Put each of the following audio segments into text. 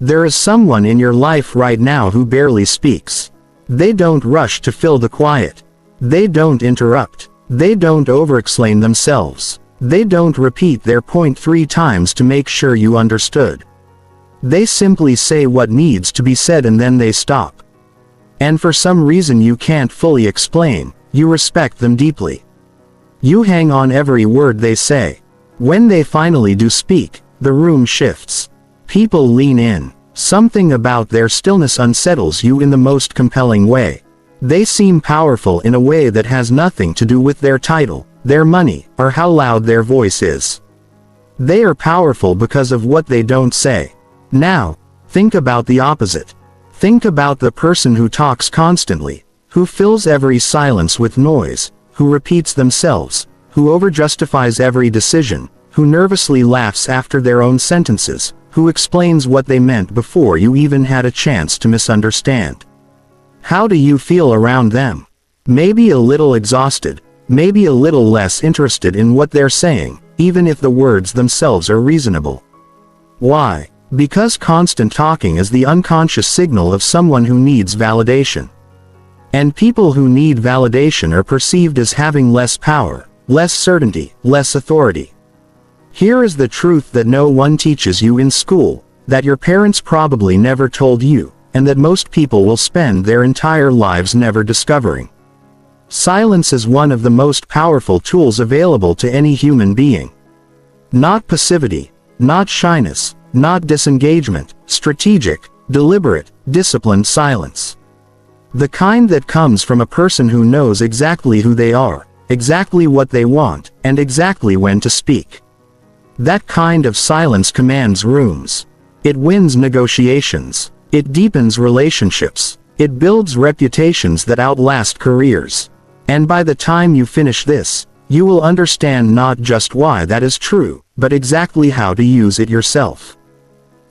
There is someone in your life right now who barely speaks. They don't rush to fill the quiet. They don't interrupt. They don't overexplain themselves. They don't repeat their point 3 times to make sure you understood. They simply say what needs to be said and then they stop. And for some reason you can't fully explain, you respect them deeply. You hang on every word they say. When they finally do speak, the room shifts. People lean in. Something about their stillness unsettles you in the most compelling way. They seem powerful in a way that has nothing to do with their title, their money, or how loud their voice is. They are powerful because of what they don't say. Now, think about the opposite. Think about the person who talks constantly, who fills every silence with noise, who repeats themselves, who overjustifies every decision, who nervously laughs after their own sentences, who explains what they meant before you even had a chance to misunderstand. How do you feel around them? Maybe a little exhausted, maybe a little less interested in what they're saying, even if the words themselves are reasonable. Why? Because constant talking is the unconscious signal of someone who needs validation. And people who need validation are perceived as having less power, less certainty, less authority. Here is the truth that no one teaches you in school, that your parents probably never told you, and that most people will spend their entire lives never discovering. Silence is one of the most powerful tools available to any human being. Not passivity, not shyness, not disengagement, strategic, deliberate, disciplined silence. The kind that comes from a person who knows exactly who they are, exactly what they want, and exactly when to speak. That kind of silence commands rooms. It wins negotiations. It deepens relationships. It builds reputations that outlast careers. And by the time you finish this, you will understand not just why that is true, but exactly how to use it yourself.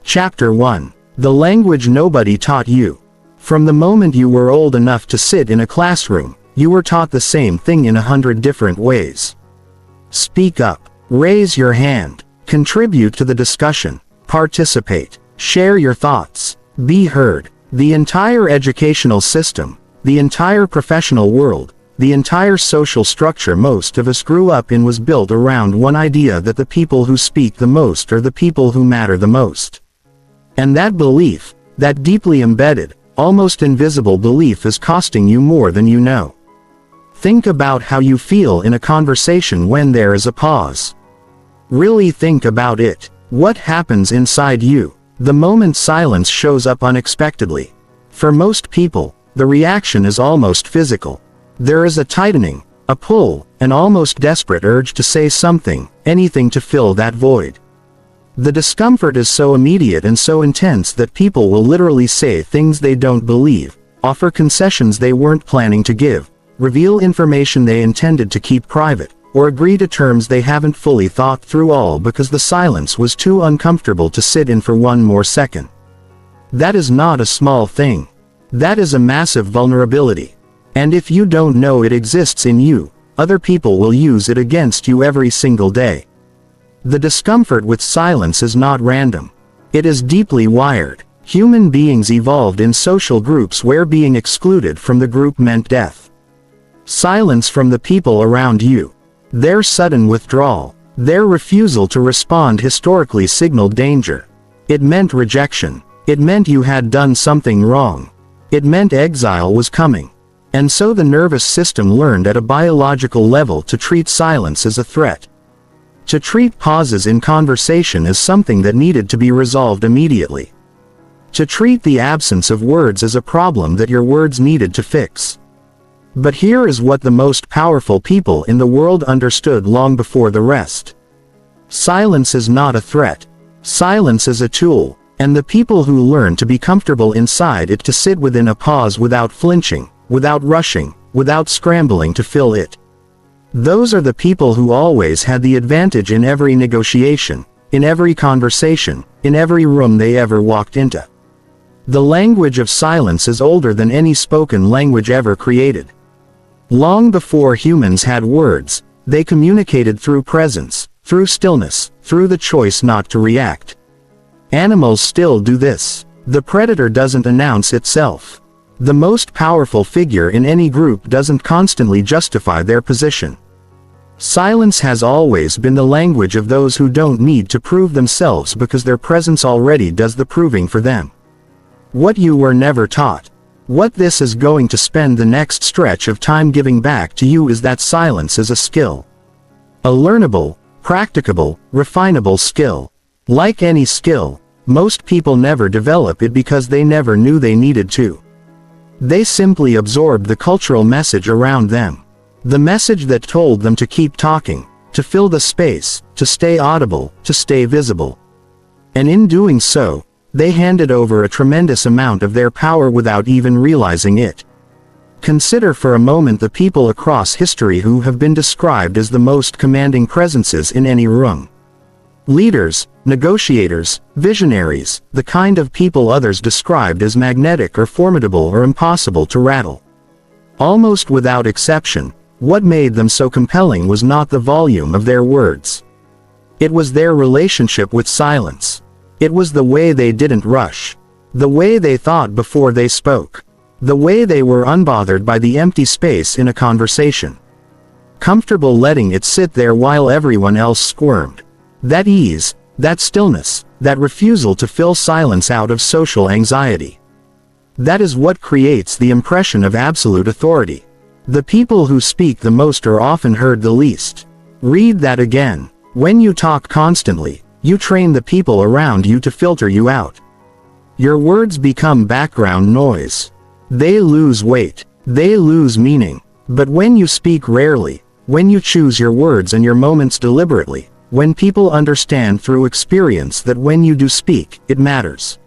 Chapter 1. The language nobody taught you. From the moment you were old enough to sit in a classroom, you were taught the same thing in 100 different ways. Speak up. Raise your hand. Contribute to the discussion. Participate. Share your thoughts. Be heard. The entire educational system, the entire professional world, the entire social structure most of us grew up in was built around one idea that the people who speak the most are the people who matter the most. And that belief, that deeply embedded, almost invisible belief is costing you more than you know. Think about how you feel in a conversation when there is a pause. Really think about it. What happens inside you the moment silence shows up unexpectedly? For most people, the reaction is almost physical. There is a tightening, a pull, an almost desperate urge to say something, anything to fill that void. The discomfort is so immediate and so intense that people will literally say things they don't believe, offer concessions they weren't planning to give, reveal information they intended to keep private, or agree to terms they haven't fully thought through, all because the silence was too uncomfortable to sit in for one more second. That is not a small thing. That is a massive vulnerability. And if you don't know it exists in you, other people will use it against you every single day. The discomfort with silence is not random. It is deeply wired. Human beings evolved in social groups where being excluded from the group meant death. Silence from the people around you. Their sudden withdrawal, their refusal to respond historically signaled danger. It meant rejection. It meant you had done something wrong. It meant exile was coming. And so the nervous system learned at a biological level to treat silence as a threat. To treat pauses in conversation as something that needed to be resolved immediately. To treat the absence of words as a problem that your words needed to fix. But here is what the most powerful people in the world understood long before the rest. Silence is not a threat. Silence is a tool, and the people who learn to be comfortable inside it, to sit within a pause without flinching, without rushing, without scrambling to fill it. Those are the people who always had the advantage in every negotiation, in every conversation, in every room they ever walked into. The language of silence is older than any spoken language ever created. Long before humans had words, they communicated through presence, through stillness, through the choice not to react. Animals still do this. The predator doesn't announce itself. The most powerful figure in any group doesn't constantly justify their position. Silence has always been the language of those who don't need to prove themselves because their presence already does the proving for them. What you were never taught, what this is going to spend the next stretch of time giving back to you, is that silence is a skill. A learnable, practicable, refinable skill. Like any skill, most people never develop it because they never knew they needed to. They simply absorbed the cultural message around them. The message that told them to keep talking, to fill the space, to stay audible, to stay visible. And in doing so, they handed over a tremendous amount of their power without even realizing it. Consider for a moment the people across history who have been described as the most commanding presences in any room. Leaders, negotiators, visionaries, the kind of people others described as magnetic or formidable or impossible to rattle. Almost without exception, what made them so compelling was not the volume of their words. It was their relationship with silence. It was the way they didn't rush. The way they thought before they spoke. The way they were unbothered by the empty space in a conversation. Comfortable letting it sit there while everyone else squirmed. That ease, that stillness, that refusal to fill silence out of social anxiety. That is what creates the impression of absolute authority. The people who speak the most are often heard the least. Read that again. When you talk constantly, you train the people around you to filter you out. Your words become background noise. They lose weight. They lose meaning. But when you speak rarely, when you choose your words and your moments deliberately, when people understand through experience that when you do speak, it matters.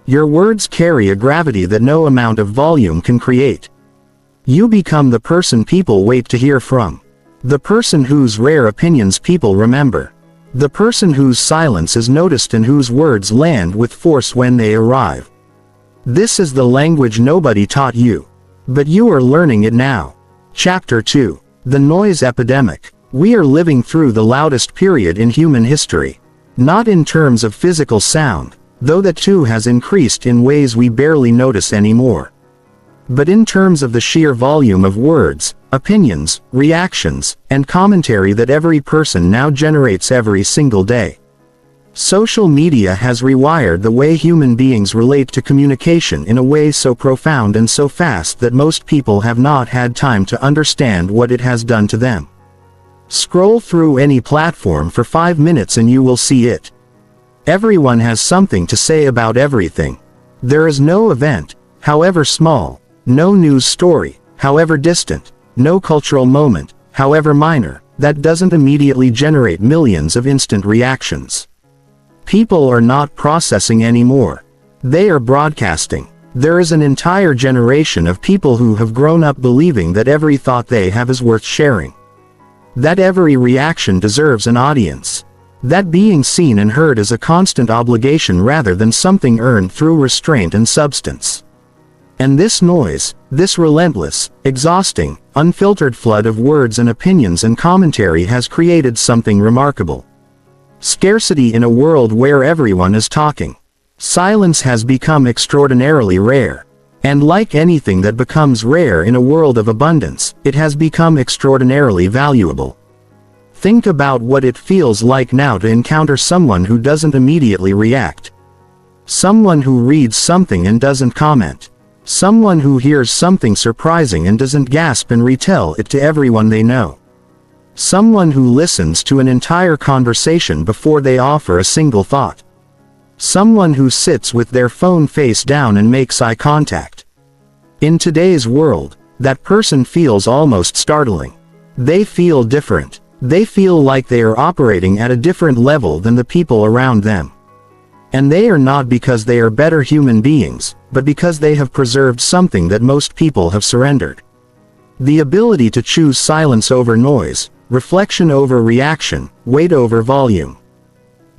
Your words carry a gravity that no amount of volume can create. You become the person people wait to hear from. The person whose rare opinions people remember. The person whose silence is noticed and whose words land with force when they arrive. This is the language nobody taught you. But you are learning it now. Chapter 2. The Noise Epidemic. We are living through the loudest period in human history. Not in terms of physical sound, though that too has increased in ways we barely notice anymore. But in terms of the sheer volume of words, opinions, reactions, and commentary that every person now generates every single day. Social media has rewired the way human beings relate to communication in a way so profound and so fast that most people have not had time to understand what it has done to them. Scroll through any platform for 5 minutes and you will see it. Everyone has something to say about everything. There is no event, however small, no news story, however distant, no cultural moment, however minor, that doesn't immediately generate millions of instant reactions. People are not processing anymore. They are broadcasting. There is an entire generation of people who have grown up believing that every thought they have is worth sharing. That every reaction deserves an audience. That being seen and heard is a constant obligation rather than something earned through restraint and substance. And this noise, this relentless, exhausting, unfiltered flood of words and opinions and commentary has created something remarkable. Scarcity in a world where everyone is talking. Silence has become extraordinarily rare. And like anything that becomes rare in a world of abundance, it has become extraordinarily valuable. Think about what it feels like now to encounter someone who doesn't immediately react. Someone who reads something and doesn't comment. Someone who hears something surprising and doesn't gasp and retell it to everyone they know. Someone who listens to an entire conversation before they offer a single thought. Someone who sits with their phone face down and makes eye contact. In today's world, that person feels almost startling. They feel different. They feel like they are operating at a different level than the people around them. And they are not because they are better human beings, but because they have preserved something that most people have surrendered. The ability to choose silence over noise, reflection over reaction, weight over volume.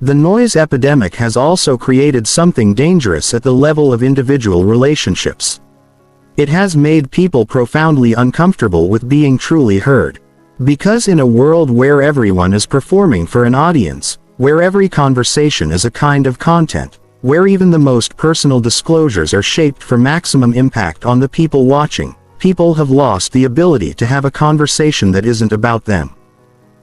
The noise epidemic has also created something dangerous at the level of individual relationships. It has made people profoundly uncomfortable with being truly heard. Because in a world where everyone is performing for an audience, where every conversation is a kind of content, where even the most personal disclosures are shaped for maximum impact on the people watching, people have lost the ability to have a conversation that isn't about them.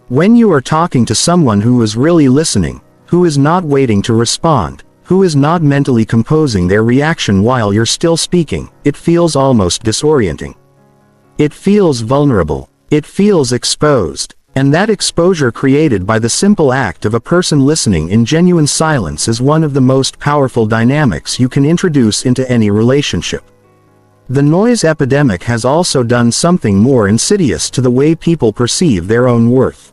When you are talking to someone who is really listening, who is not waiting to respond, who is not mentally composing their reaction while you're still speaking, it feels almost disorienting. It feels vulnerable. It feels exposed. And that exposure created by the simple act of a person listening in genuine silence is one of the most powerful dynamics you can introduce into any relationship. The noise epidemic has also done something more insidious to the way people perceive their own worth.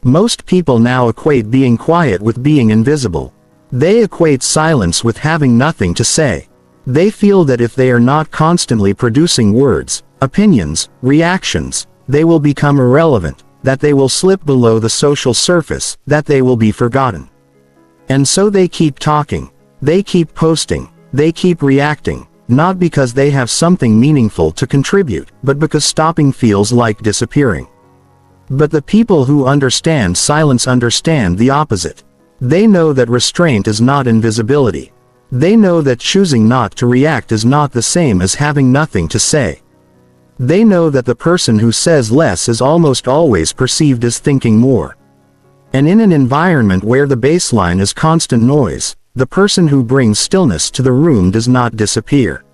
Most people now equate being quiet with being invisible. They equate silence with having nothing to say. They feel that if they are not constantly producing words, opinions, reactions, they will become irrelevant, that they will slip below the social surface, that they will be forgotten. And so they keep talking, they keep posting, they keep reacting, not because they have something meaningful to contribute, but because stopping feels like disappearing. But the people who understand silence understand the opposite. They know that restraint is not invisibility. They know that choosing not to react is not the same as having nothing to say. They know that the person who says less is almost always perceived as thinking more. And in an environment where the baseline is constant noise, the person who brings stillness to the room does not disappear.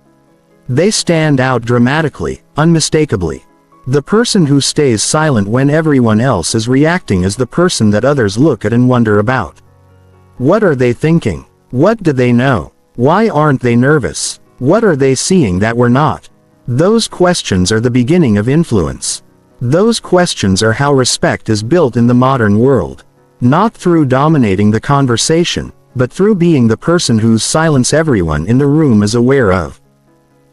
They stand out dramatically, unmistakably. The person who stays silent when everyone else is reacting is the person that others look at and wonder about. What are they thinking? What do they know? Why aren't they nervous? What are they seeing that we're not? Those questions are the beginning of influence. Those questions are how respect is built in the modern world. Not through dominating the conversation, but through being the person whose silence everyone in the room is aware of.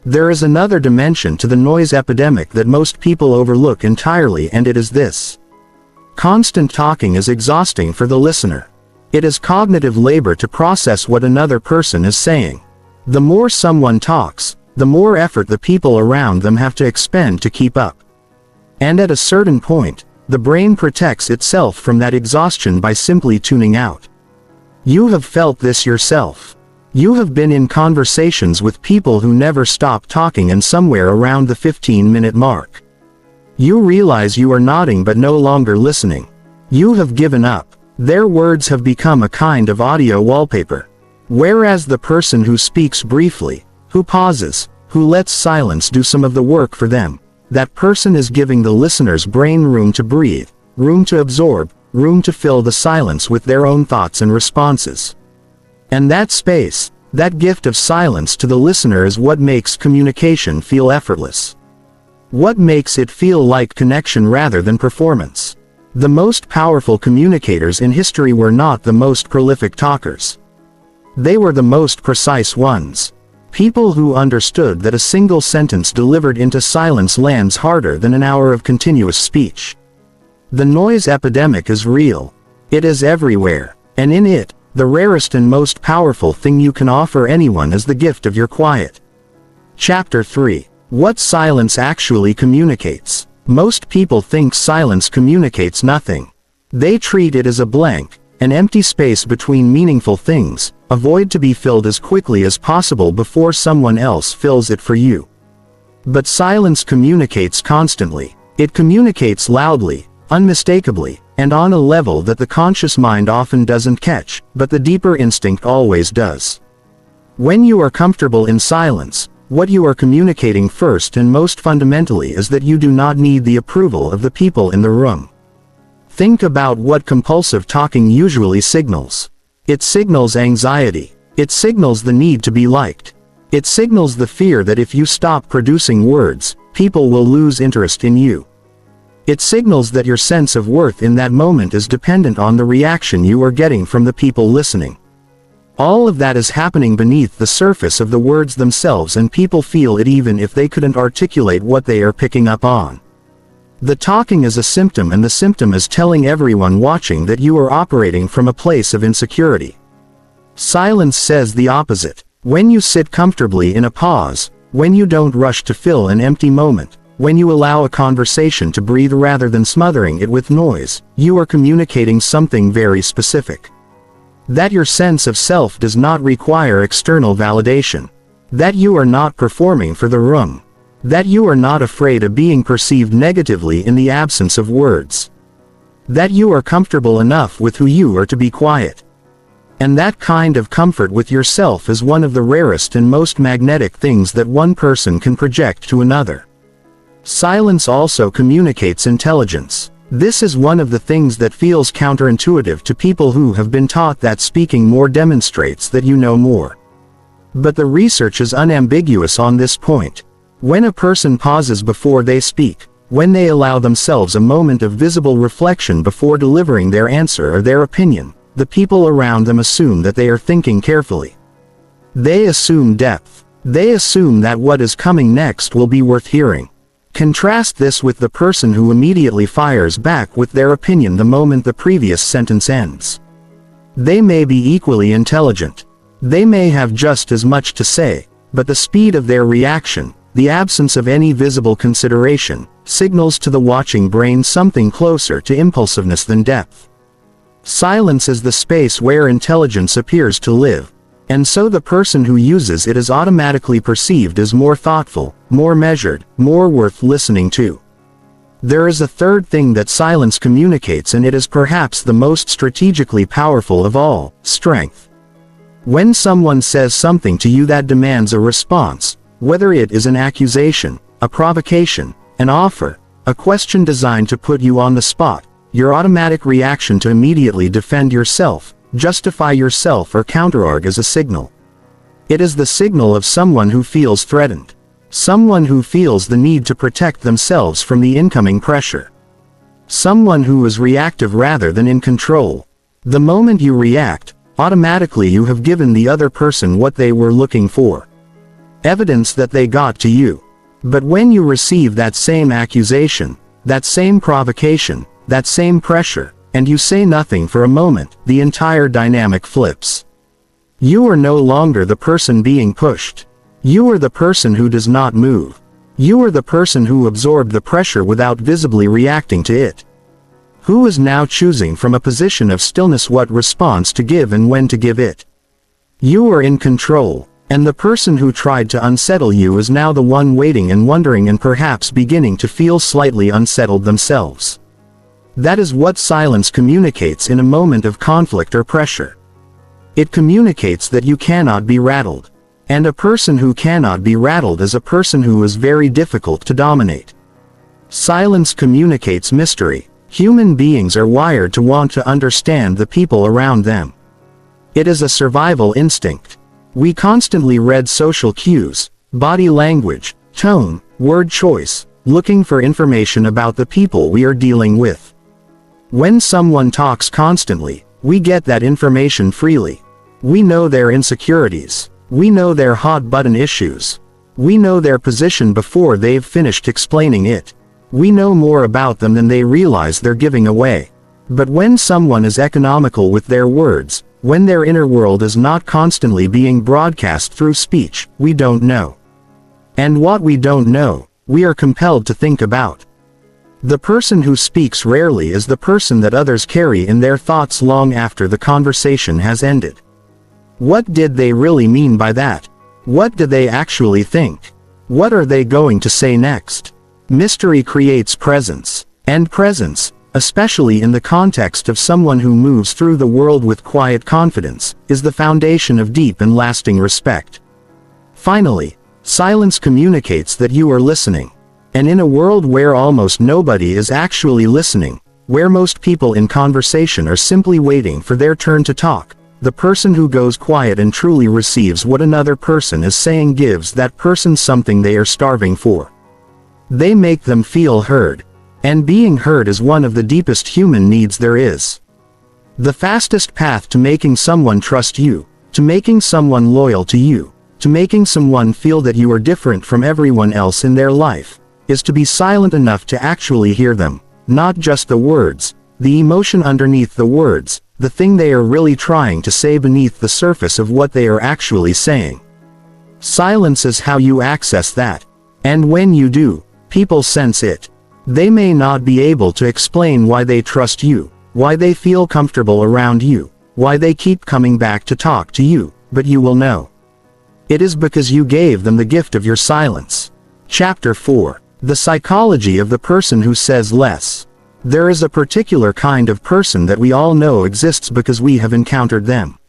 There is another dimension to the noise epidemic that most people overlook entirely, and it is this. Constant talking is exhausting for the listener. It is cognitive labor to process what another person is saying. The more someone talks, the more effort the people around them have to expend to keep up. And at a certain point, the brain protects itself from that exhaustion by simply tuning out. You have felt this yourself. You have been in conversations with people who never stop talking, and somewhere around the 15-minute mark, you realize you are nodding but no longer listening. You have given up. Their words have become a kind of audio wallpaper. Whereas the person who speaks briefly, who pauses, who lets silence do some of the work for them, that person is giving the listener's brain room to breathe, room to absorb, room to fill the silence with their own thoughts and responses. And that space, that gift of silence to the listener, is what makes communication feel effortless. What makes it feel like connection rather than performance. The most powerful communicators in history were not the most prolific talkers. They were the most precise ones. People who understood that a single sentence delivered into silence lands harder than an hour of continuous speech. The noise epidemic is real. It is everywhere, and in it, the rarest and most powerful thing you can offer anyone is the gift of your quiet. Chapter 3. What silence actually communicates. Most people think silence communicates nothing. They treat it as a blank, an empty space between meaningful things, a void to be filled as quickly as possible before someone else fills it for you. But silence communicates constantly. It communicates loudly, unmistakably, and on a level that the conscious mind often doesn't catch, but the deeper instinct always does. When you are comfortable in silence, what you are communicating first and most fundamentally is that you do not need the approval of the people in the room. Think about what compulsive talking usually signals. It signals anxiety. It signals the need to be liked. It signals the fear that if you stop producing words, people will lose interest in you. It signals that your sense of worth in that moment is dependent on the reaction you are getting from the people listening. All of that is happening beneath the surface of the words themselves, and people feel it even if they couldn't articulate what they are picking up on. The talking is a symptom, and the symptom is telling everyone watching that you are operating from a place of insecurity. Silence says the opposite. When you sit comfortably in a pause, when you don't rush to fill an empty moment, When you allow a conversation to breathe rather than smothering it with noise, you are communicating something very specific. That your sense of self does not require external validation. That you are not performing for the room. That you are not afraid of being perceived negatively in the absence of words. That you are comfortable enough with who you are to be quiet. And that kind of comfort with yourself is one of the rarest and most magnetic things that one person can project to another. Silence also communicates intelligence. This is one of the things that feels counterintuitive to people who have been taught that speaking more demonstrates that you know more. But the research is unambiguous on this point. When a person pauses before they speak, when they allow themselves a moment of visible reflection before delivering their answer or their opinion, the people around them assume that they are thinking carefully. They assume depth. They assume that what is coming next will be worth hearing. Contrast this with the person who immediately fires back with their opinion the moment the previous sentence ends. They may be equally intelligent. They may have just as much to say, but the speed of their reaction, the absence of any visible consideration, signals to the watching brain something closer to impulsiveness than depth. Silence is the space where intelligence appears to live, and so the person who uses it is automatically perceived as more thoughtful, more measured, more worth listening to. There is a third thing that silence communicates, and it is perhaps the most strategically powerful of all: strength. When someone says something to you that demands a response, whether it is an accusation, a provocation, an offer, a question designed to put you on the spot, your automatic reaction to immediately defend yourself, justify yourself, or counterargue is a signal. It is the signal of someone who feels threatened. Someone who feels the need to protect themselves from the incoming pressure. Someone who is reactive rather than in control. The moment you react, automatically you have given the other person what they were looking for. Evidence that they got to you. But when you receive that same accusation, that same provocation, that same pressure, and you say nothing for a moment, the entire dynamic flips. You are no longer the person being pushed. You are the person who does not move. You are the person who absorbed the pressure without visibly reacting to it. Who is now choosing from a position of stillness what response to give and when to give it. You are in control, and the person who tried to unsettle you is now the one waiting and wondering and perhaps beginning to feel slightly unsettled themselves. That is what silence communicates in a moment of conflict or pressure. It communicates that you cannot be rattled. And a person who cannot be rattled is a person who is very difficult to dominate. Silence communicates mystery. Human beings are wired to want to understand the people around them. It is a survival instinct. We constantly read social cues, body language, tone, word choice, looking for information about the people we are dealing with. When someone talks constantly, we get that information freely. We know their insecurities. We know their hot-button issues. We know their position before they've finished explaining it. We know more about them than they realize they're giving away. But when someone is economical with their words, when their inner world is not constantly being broadcast through speech, we don't know. And what we don't know, we are compelled to think about. The person who speaks rarely is the person that others carry in their thoughts long after the conversation has ended. What did they really mean by that? What do they actually think? What are they going to say next? Mystery creates presence. And presence, especially in the context of someone who moves through the world with quiet confidence, is the foundation of deep and lasting respect. Finally, silence communicates that you are listening. And in a world where almost nobody is actually listening, where most people in conversation are simply waiting for their turn to talk, the person who goes quiet and truly receives what another person is saying gives that person something they are starving for. They make them feel heard. And being heard is one of the deepest human needs there is. The fastest path to making someone trust you, to making someone loyal to you, to making someone feel that you are different from everyone else in their life, is to be silent enough to actually hear them, not just the words, the emotion underneath the words, the thing they are really trying to say beneath the surface of what they are actually saying. Silence is how you access that. And when you do, People sense it. They may not be able to explain why they trust you, why they feel comfortable around you, why they keep coming back to talk to you, but you will know. It is because you gave them the gift of your silence. Chapter 4. The psychology of the person who says less. There is a particular kind of person that we all know exists because we have encountered them.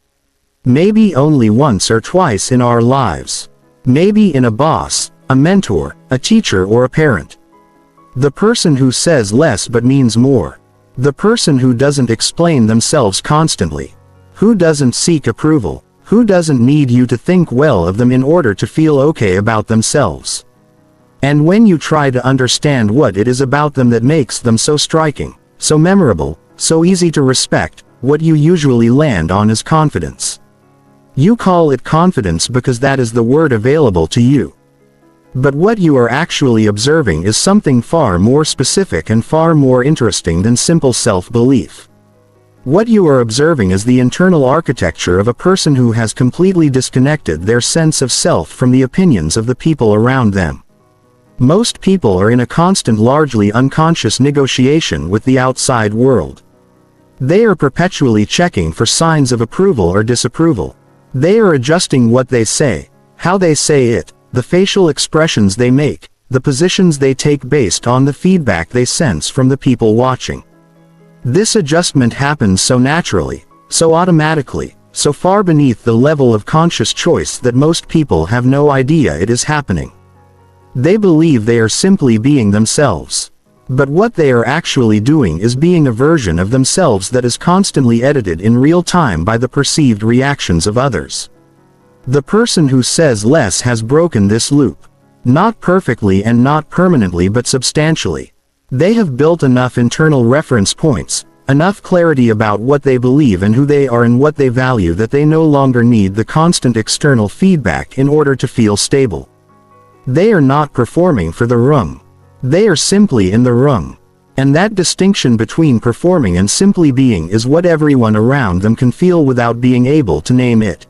Maybe only once or twice in our lives. Maybe in a boss, a mentor, a teacher, or a parent. The person who says less but means more. The person who doesn't explain themselves constantly. Who doesn't seek approval. Who doesn't need you to think well of them in order to feel okay about themselves. And when you try to understand what it is about them that makes them so striking, so memorable, so easy to respect, what you usually land on is confidence. You call it confidence because that is the word available to you. But what you are actually observing is something far more specific and far more interesting than simple self-belief. What you are observing is the internal architecture of a person who has completely disconnected their sense of self from the opinions of the people around them. Most people are in a constant, largely unconscious negotiation with the outside world. They are perpetually checking for signs of approval or disapproval. They are adjusting what they say, how they say it, the facial expressions they make, the positions they take based on the feedback they sense from the people watching. This adjustment happens so naturally, so automatically, so far beneath the level of conscious choice that most people have no idea it is happening. They believe they are simply being themselves. But what they are actually doing is being a version of themselves that is constantly edited in real time by the perceived reactions of others. The person who says less has broken this loop. Not perfectly and not permanently, but substantially. They have built enough internal reference points, enough clarity about what they believe and who they are and what they value that they no longer need the constant external feedback in order to feel stable. They are not performing for the room. They are simply in the room. And that distinction between performing and simply being is what everyone around them can feel without being able to name it.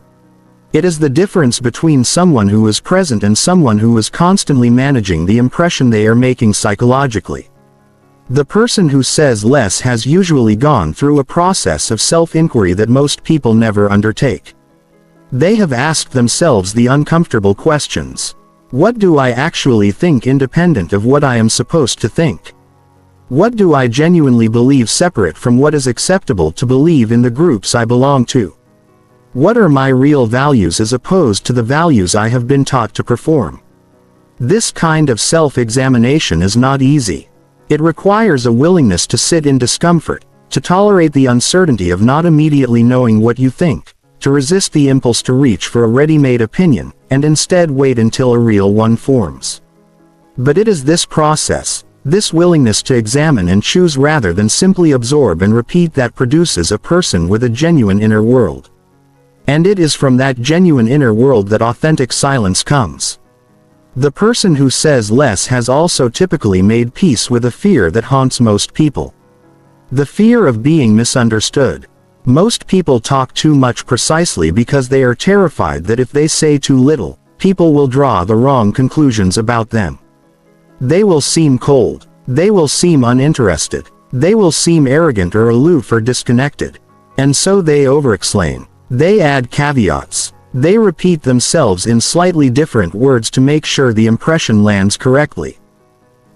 It is the difference between someone who is present and someone who is constantly managing the impression they are making psychologically. The person who says less has usually gone through a process of self-inquiry that most people never undertake. They have asked themselves the uncomfortable questions. What do I actually think independent of what I am supposed to think? What do I genuinely believe separate from what is acceptable to believe in the groups I belong to? What are my real values as opposed to the values I have been taught to perform? This kind of self-examination is not easy. It requires a willingness to sit in discomfort, to tolerate the uncertainty of not immediately knowing what you think, to resist the impulse to reach for a ready-made opinion, and instead wait until a real one forms. But it is this process, this willingness to examine and choose rather than simply absorb and repeat, that produces a person with a genuine inner world. And it is from that genuine inner world that authentic silence comes. The person who says less has also typically made peace with a fear that haunts most people. The fear of being misunderstood. Most people talk too much precisely because they are terrified that if they say too little, people will draw the wrong conclusions about them. They will seem cold. They will seem uninterested. They will seem arrogant or aloof or disconnected. And so they overexplain. They add caveats. They repeat themselves in slightly different words to make sure the impression lands correctly.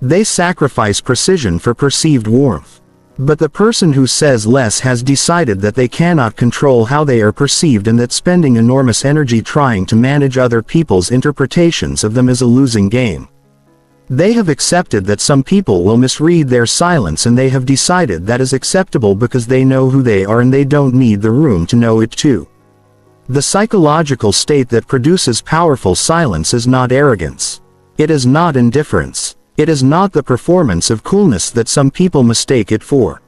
They sacrifice precision for perceived warmth. But the person who says less has decided that they cannot control how they are perceived and that spending enormous energy trying to manage other people's interpretations of them is a losing game. They have accepted that some people will misread their silence, and they have decided that is acceptable because they know who they are and they don't need the room to know it too. The psychological state that produces powerful silence is not arrogance. It is not indifference. It is not the performance of coolness that some people mistake it for.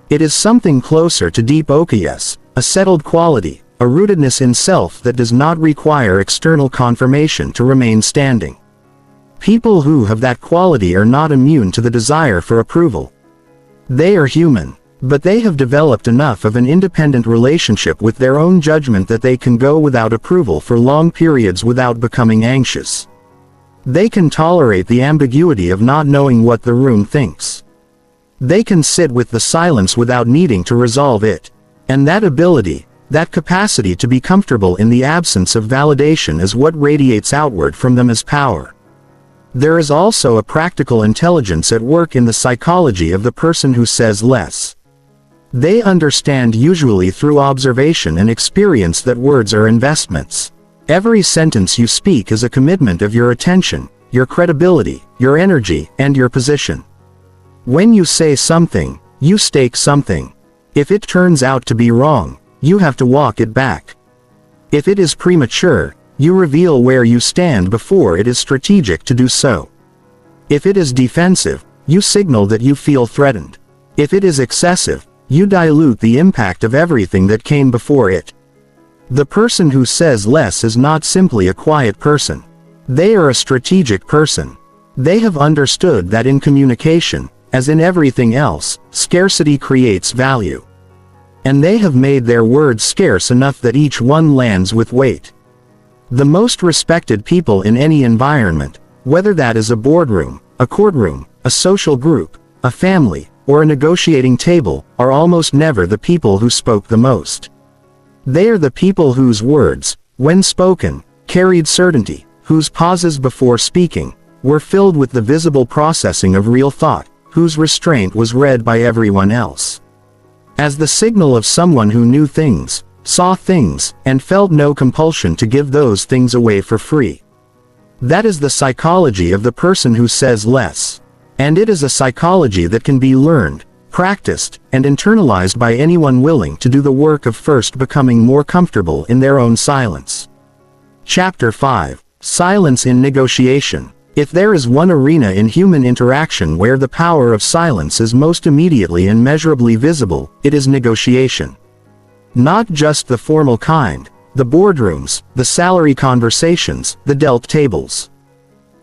It is something closer to deep okayness, a settled quality, a rootedness in self that does not require external confirmation to remain standing. People who have that quality are not immune to the desire for approval. They are human, but they have developed enough of an independent relationship with their own judgment that they can go without approval for long periods without becoming anxious. They can tolerate the ambiguity of not knowing what the room thinks. They can sit with the silence without needing to resolve it. And that ability, that capacity to be comfortable in the absence of validation is what radiates outward from them as power. There is also a practical intelligence at work in the psychology of the person who says less. They understand usually through observation and experience that words are investments. Every sentence you speak is a commitment of your attention, your credibility, your energy, and your position. When you say something, you stake something. If it turns out to be wrong, you have to walk it back. If it is premature, you reveal where you stand before it is strategic to do so. If it is defensive, you signal that you feel threatened. If it is excessive, you dilute the impact of everything that came before it. The person who says less is not simply a quiet person. They are a strategic person. They have understood that in communication, as in everything else, scarcity creates value. And they have made their words scarce enough that each one lands with weight. The most respected people in any environment, whether that is a boardroom, a courtroom, a social group, a family, or a negotiating table, are almost never the people who spoke the most. They are the people whose words, when spoken, carried certainty, whose pauses before speaking were filled with the visible processing of real thought, whose restraint was read by everyone else as the signal of someone who knew things, saw things, and felt no compulsion to give those things away for free. That is the psychology of the person who says less. And it is a psychology that can be learned, practiced, and internalized by anyone willing to do the work of first becoming more comfortable in their own silence. Chapter 5. Silence in Negotiation. If there is one arena in human interaction where the power of silence is most immediately and measurably visible, it is negotiation. Not just the formal kind, the boardrooms, the salary conversations, the dealt tables.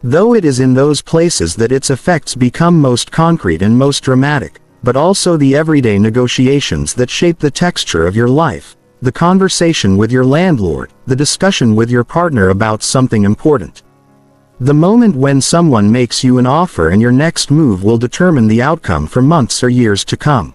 Though it is in those places that its effects become most concrete and most dramatic, but also the everyday negotiations that shape the texture of your life, the conversation with your landlord, the discussion with your partner about something important. The moment when someone makes you an offer and your next move will determine the outcome for months or years to come.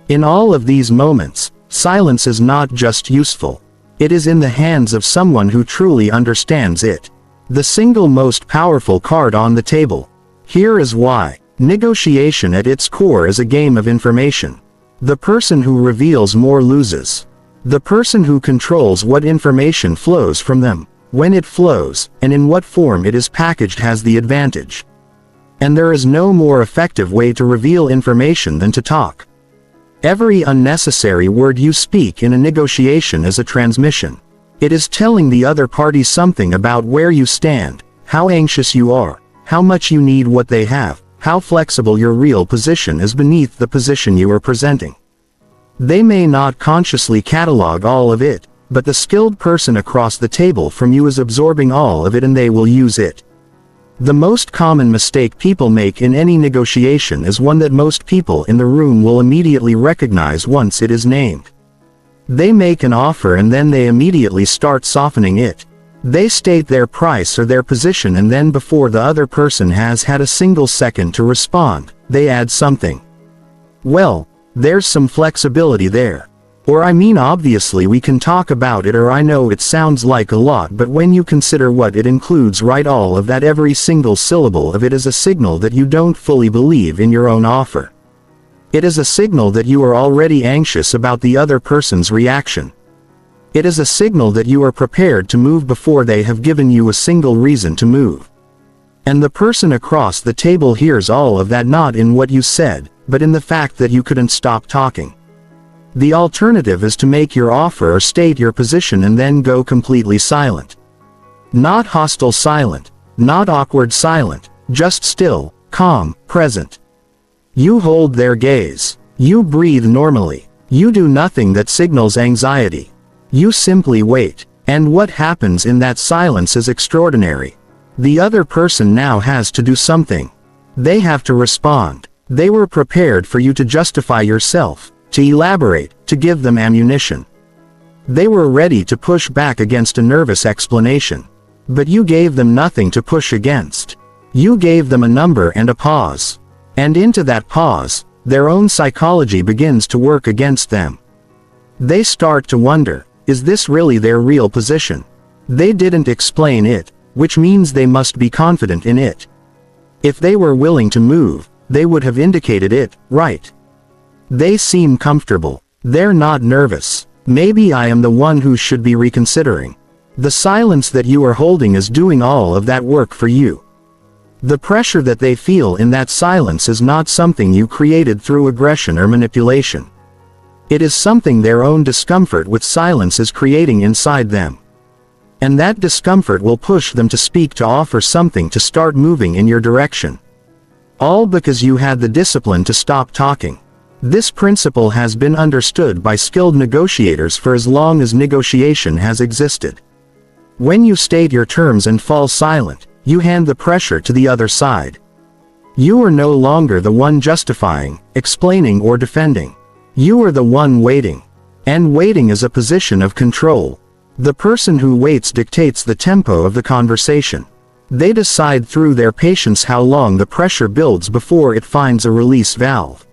In all of these moments, silence is not just useful. It is in the hands of someone who truly understands it. The single most powerful card on the table. Here is why. Negotiation at its core is a game of information. The person who reveals more loses. The person who controls what information flows from them, when it flows, and in what form it is packaged has the advantage. And there is no more effective way to reveal information than to talk. Every unnecessary word you speak in a negotiation is a transmission. It is telling the other party something about where you stand, how anxious you are, how much you need what they have, how flexible your real position is beneath the position you are presenting. They may not consciously catalog all of it, but the skilled person across the table from you is absorbing all of it and they will use it. The most common mistake people make in any negotiation is one that most people in the room will immediately recognize once it is named. They make an offer and then they immediately start softening it. They state their price or their position and then before the other person has had a single second to respond, they add something. Well, there's some flexibility there. Or obviously we can talk about it, or I know it sounds like a lot, but when you consider what it includes, right, all of that, every single syllable of it is a signal that you don't fully believe in your own offer. It is a signal that you are already anxious about the other person's reaction. It is a signal that you are prepared to move before they have given you a single reason to move. And the person across the table hears all of that not in what you said, but in the fact that you couldn't stop talking. The alternative is to make your offer or state your position and then go completely silent. Not hostile silent, not awkward silent, just still, calm, present. You hold their gaze. You breathe normally. You do nothing that signals anxiety. You simply wait. And what happens in that silence is extraordinary. The other person now has to do something. They have to respond. They were prepared for you to justify yourself, to elaborate, to give them ammunition. They were ready to push back against a nervous explanation. But you gave them nothing to push against. You gave them a number and a pause. And into that pause, their own psychology begins to work against them. They start to wonder, is this really their real position? They didn't explain it, which means they must be confident in it. If they were willing to move, they would have indicated it, right? They seem comfortable. They're not nervous. Maybe I am the one who should be reconsidering. The silence that you are holding is doing all of that work for you. The pressure that they feel in that silence is not something you created through aggression or manipulation. It is something their own discomfort with silence is creating inside them. And that discomfort will push them to speak, to offer something, to start moving in your direction. All because you had the discipline to stop talking. This principle has been understood by skilled negotiators for as long as negotiation has existed. When you state your terms and fall silent, you hand the pressure to the other side. You are no longer the one justifying, explaining, or defending. You are the one waiting. And waiting is a position of control. The person who waits dictates the tempo of the conversation. They decide through their patience how long the pressure builds before it finds a release valve.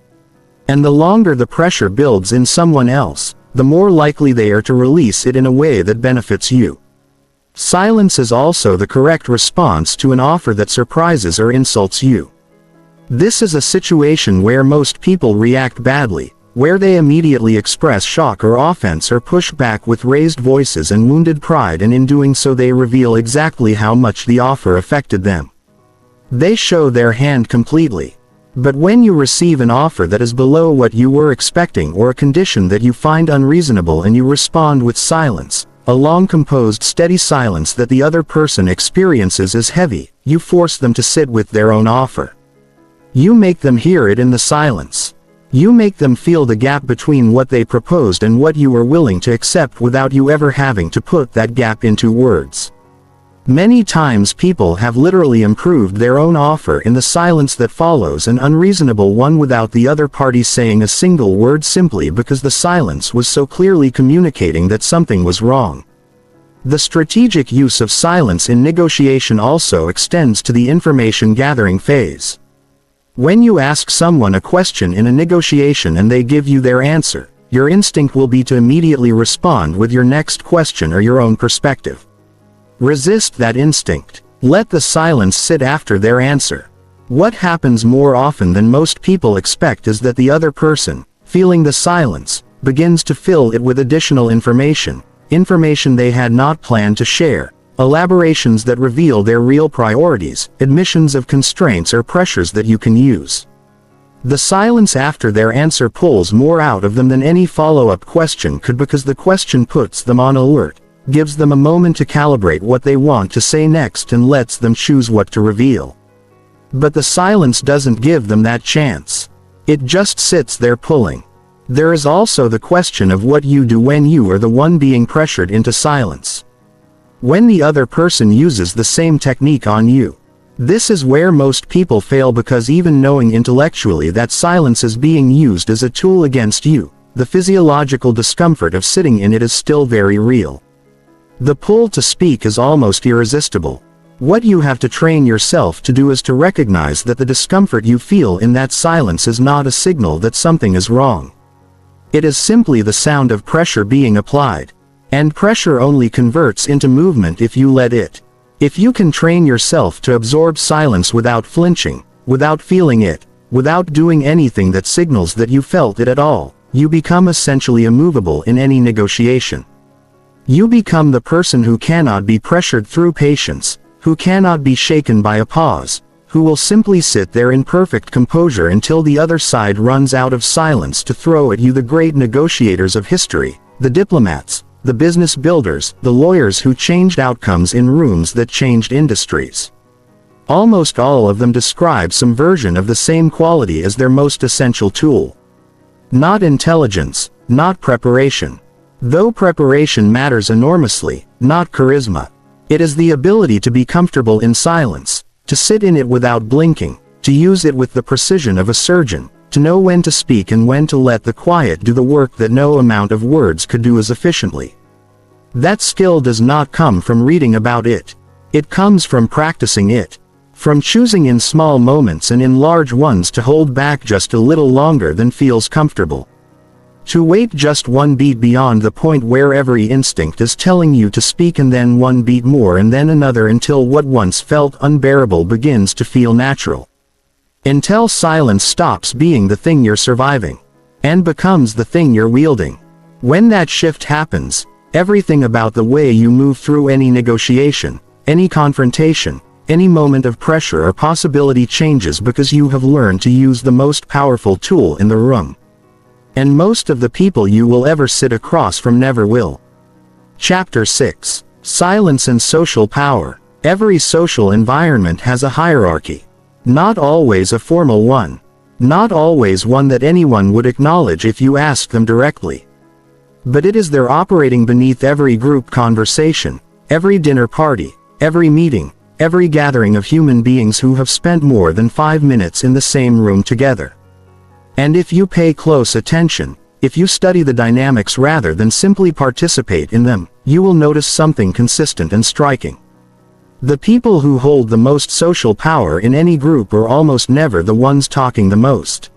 And the longer the pressure builds in someone else, the more likely they are to release it in a way that benefits you. Silence is also the correct response to an offer that surprises or insults you. This is a situation where most people react badly, where they immediately express shock or offense or push back with raised voices and wounded pride, and in doing so they reveal exactly how much the offer affected them. They show their hand completely. But when you receive an offer that is below what you were expecting, or a condition that you find unreasonable, and you respond with silence, a long composed steady silence that the other person experiences as heavy, you force them to sit with their own offer. You make them hear it in the silence. You make them feel the gap between what they proposed and what you were willing to accept without you ever having to put that gap into words. Many times people have literally improved their own offer in the silence that follows an unreasonable one without the other party saying a single word, simply because the silence was so clearly communicating that something was wrong. The strategic use of silence in negotiation also extends to the information gathering phase. When you ask someone a question in a negotiation and they give you their answer, your instinct will be to immediately respond with your next question or your own perspective. Resist that instinct. Let the silence sit after their answer. What happens more often than most people expect is that the other person, feeling the silence, begins to fill it with additional information they had not planned to share. Elaborations that reveal their real priorities, admissions of constraints or pressures that you can use. The silence after their answer pulls more out of them than any follow-up question could, because the question puts them on alert, gives them a moment to calibrate what they want to say next, and lets them choose what to reveal. But the silence doesn't give them that chance. It just sits there pulling. There is also the question of what you do when you are the one being pressured into silence. When the other person uses the same technique on you. This is where most people fail, because even knowing intellectually that silence is being used as a tool against you, the physiological discomfort of sitting in it is still very real. The pull to speak is almost irresistible. What you have to train yourself to do is to recognize that the discomfort you feel in that silence is not a signal that something is wrong. It is simply the sound of pressure being applied. And pressure only converts into movement if you let it. If you can train yourself to absorb silence without flinching, without feeling it, without doing anything that signals that you felt it at all, you become essentially immovable in any negotiation. You become the person who cannot be pressured through patience, who cannot be shaken by a pause, who will simply sit there in perfect composure until the other side runs out of silence to throw at you. The great negotiators of history, the diplomats, the business builders, the lawyers who changed outcomes in rooms that changed industries. Almost all of them describe some version of the same quality as their most essential tool. Not intelligence, not preparation. Though preparation matters enormously, not charisma. It is the ability to be comfortable in silence, to sit in it without blinking, to use it with the precision of a surgeon, to know when to speak and when to let the quiet do the work that no amount of words could do as efficiently. That skill does not come from reading about it. It comes from practicing it. From choosing in small moments and in large ones to hold back just a little longer than feels comfortable. To wait just one beat beyond the point where every instinct is telling you to speak, and then one beat more and then another, until what once felt unbearable begins to feel natural. Until silence stops being the thing you're surviving and becomes the thing you're wielding. When that shift happens, everything about the way you move through any negotiation, any confrontation, any moment of pressure or possibility changes, because you have learned to use the most powerful tool in the room. And most of the people you will ever sit across from never will. Chapter 6. Silence and Social Power. Every social environment has a hierarchy. Not always a formal one. Not always one that anyone would acknowledge if you asked them directly. But it is there, operating beneath every group conversation, every dinner party, every meeting, every gathering of human beings who have spent more than 5 minutes in the same room together. And if you pay close attention, if you study the dynamics rather than simply participate in them, you will notice something consistent and striking. The people who hold the most social power in any group are almost never the ones talking the most.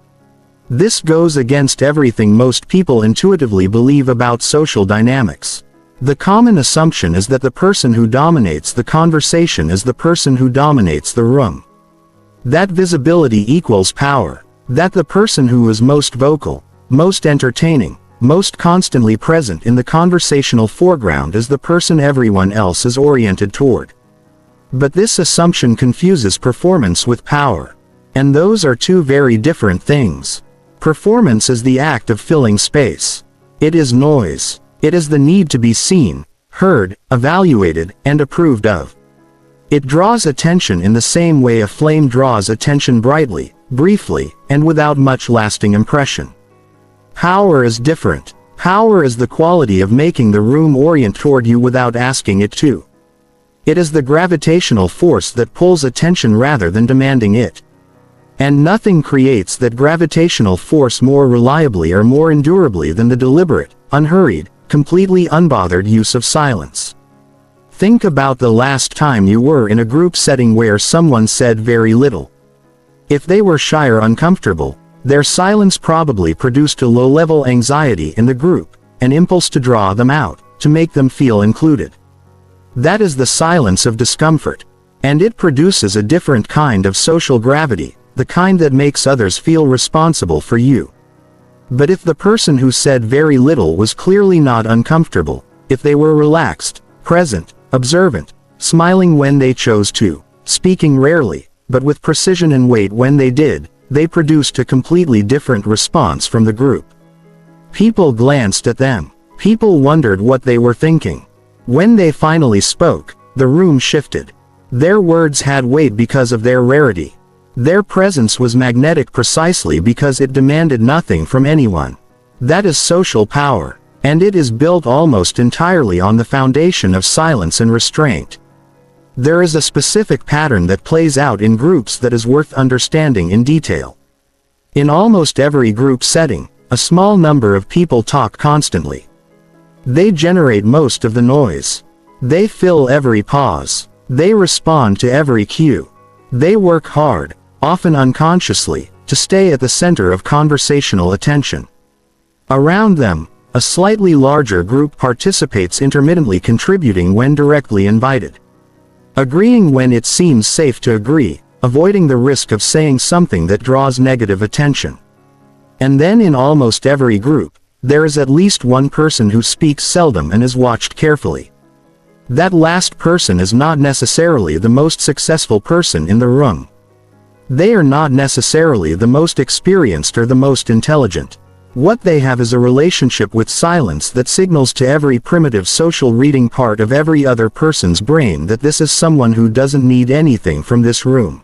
This goes against everything most people intuitively believe about social dynamics. The common assumption is that the person who dominates the conversation is the person who dominates the room. That visibility equals power. That the person who is most vocal, most entertaining, most constantly present in the conversational foreground is the person everyone else is oriented toward. But this assumption confuses performance with power. And those are two very different things. Performance is the act of filling space. It is noise. It is the need to be seen, heard, evaluated, and approved of. It draws attention in the same way a flame draws attention, brightly, briefly, and without much lasting impression. Power is different. Power is the quality of making the room orient toward you without asking it to. It is the gravitational force that pulls attention rather than demanding it. And nothing creates that gravitational force more reliably or more endurably than the deliberate, unhurried, completely unbothered use of silence. Think about the last time you were in a group setting where someone said very little. If they were shy or uncomfortable, their silence probably produced a low-level anxiety in the group, an impulse to draw them out, to make them feel included. That is the silence of discomfort. And it produces a different kind of social gravity, the kind that makes others feel responsible for you. But if the person who said very little was clearly not uncomfortable, if they were relaxed, present, observant, smiling when they chose to, speaking rarely, but with precision and weight when they did, they produced a completely different response from the group. People glanced at them. People wondered what they were thinking. When they finally spoke, the room shifted. Their words had weight because of their rarity. Their presence was magnetic precisely because it demanded nothing from anyone. That is social power, and it is built almost entirely on the foundation of silence and restraint. There is a specific pattern that plays out in groups that is worth understanding in detail. In almost every group setting, a small number of people talk constantly. They generate most of the noise. They fill every pause. They respond to every cue. They work hard, often unconsciously, to stay at the center of conversational attention. Around them, a slightly larger group participates, intermittently contributing when directly invited. Agreeing when it seems safe to agree, avoiding the risk of saying something that draws negative attention. And then in almost every group, there is at least one person who speaks seldom and is watched carefully. That last person is not necessarily the most successful person in the room. They are not necessarily the most experienced or the most intelligent. What they have is a relationship with silence that signals to every primitive social reading part of every other person's brain that this is someone who doesn't need anything from this room.